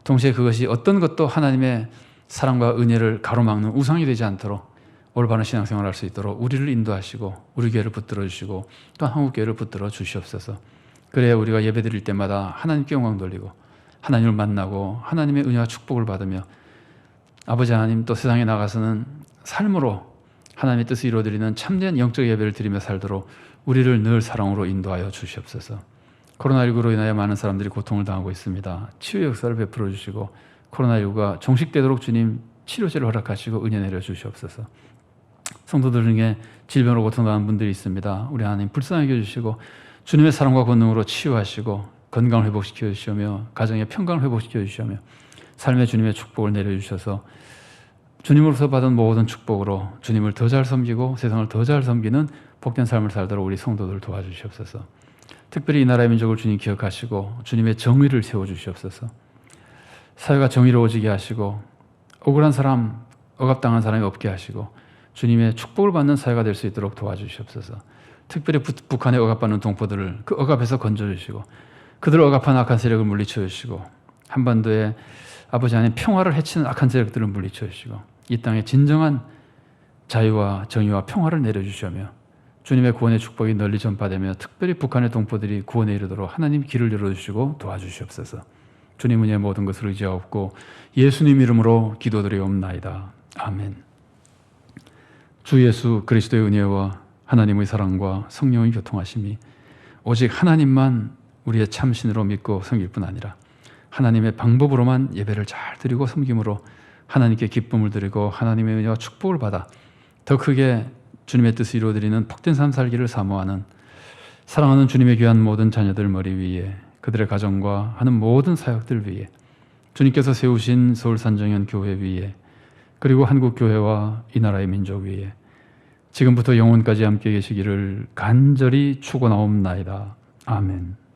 Speaker 1: 동시에 그것이 어떤 것도 하나님의 사랑과 은혜를 가로막는 우상이 되지 않도록 올바른 신앙생활을 할 수 있도록 우리를 인도하시고 우리 교회를 붙들어 주시고 또 한국교회를 붙들어 주시옵소서. 그래야 우리가 예배드릴 때마다 하나님께 영광 돌리고 하나님을 만나고 하나님의 은혜와 축복을 받으며 아버지 하나님 또 세상에 나가서는 삶으로 하나님의 뜻을 이루어드리는 참된 영적 예배를 드리며 살도록 우리를 늘 사랑으로 인도하여 주시옵소서. 코로나19로 인하여 많은 사람들이 고통을 당하고 있습니다. 치유의 역사를 베풀어 주시고 코로나19가 종식되도록 주님 치료제를 허락하시고 은혜 내려 주시옵소서. 성도들 중에 질병으로 고통당하는 분들이 있습니다. 우리 하나님 불쌍하게 해주시고 주님의 사랑과 권능으로 치유하시고 건강을 회복시켜 주시며 가정의 평강을 회복시켜 주시며 삶의 주님의 축복을 내려주셔서 주님으로서 받은 모든 축복으로 주님을 더 잘 섬기고 세상을 더 잘 섬기는 복된 삶을 살도록 우리 성도들을 도와주시옵소서. 특별히 이 나라의 민족을 주님 기억하시고 주님의 정의를 세워주시옵소서. 사회가 정의로워지게 하시고 억울한 사람, 억압당한 사람이 없게 하시고 주님의 축복을 받는 사회가 될 수 있도록 도와주시옵소서. 특별히 북한에 억압받는 동포들을 그 억압에서 건져주시고 그들을 억압한 악한 세력을 물리쳐 주시고 한반도에 아버지 하나님 평화를 해치는 악한 세력들을 물리쳐 주시고 이 땅에 진정한 자유와 정의와 평화를 내려주시며 주님의 구원의 축복이 널리 전파되며 특별히 북한의 동포들이 구원에 이르도록 하나님 길을 열어주시고 도와주시옵소서. 주님 은혜의 모든 것을 의지하옵고 예수님 이름으로 기도드리옵나이다. 아멘. 주 예수 그리스도의 은혜와 하나님의 사랑과 성령의 교통하심이 오직 하나님만 우리의 참신으로 믿고 섬길 뿐 아니라 하나님의 방법으로만 예배를 잘 드리고 섬김으로 하나님께 기쁨을 드리고 하나님의 은혜와 축복을 받아 더 크게 주님의 뜻을 이루어드리는 복된 삶 살기를 사모하는 사랑하는 주님의 귀한 모든 자녀들 머리 위에 그들의 가정과 하는 모든 사역들 위에 주님께서 세우신 서울산정현 교회 위에 그리고 한국교회와 이 나라의 민족 위에 지금부터 영원까지 함께 계시기를 간절히 축원하옵나이다. 아멘.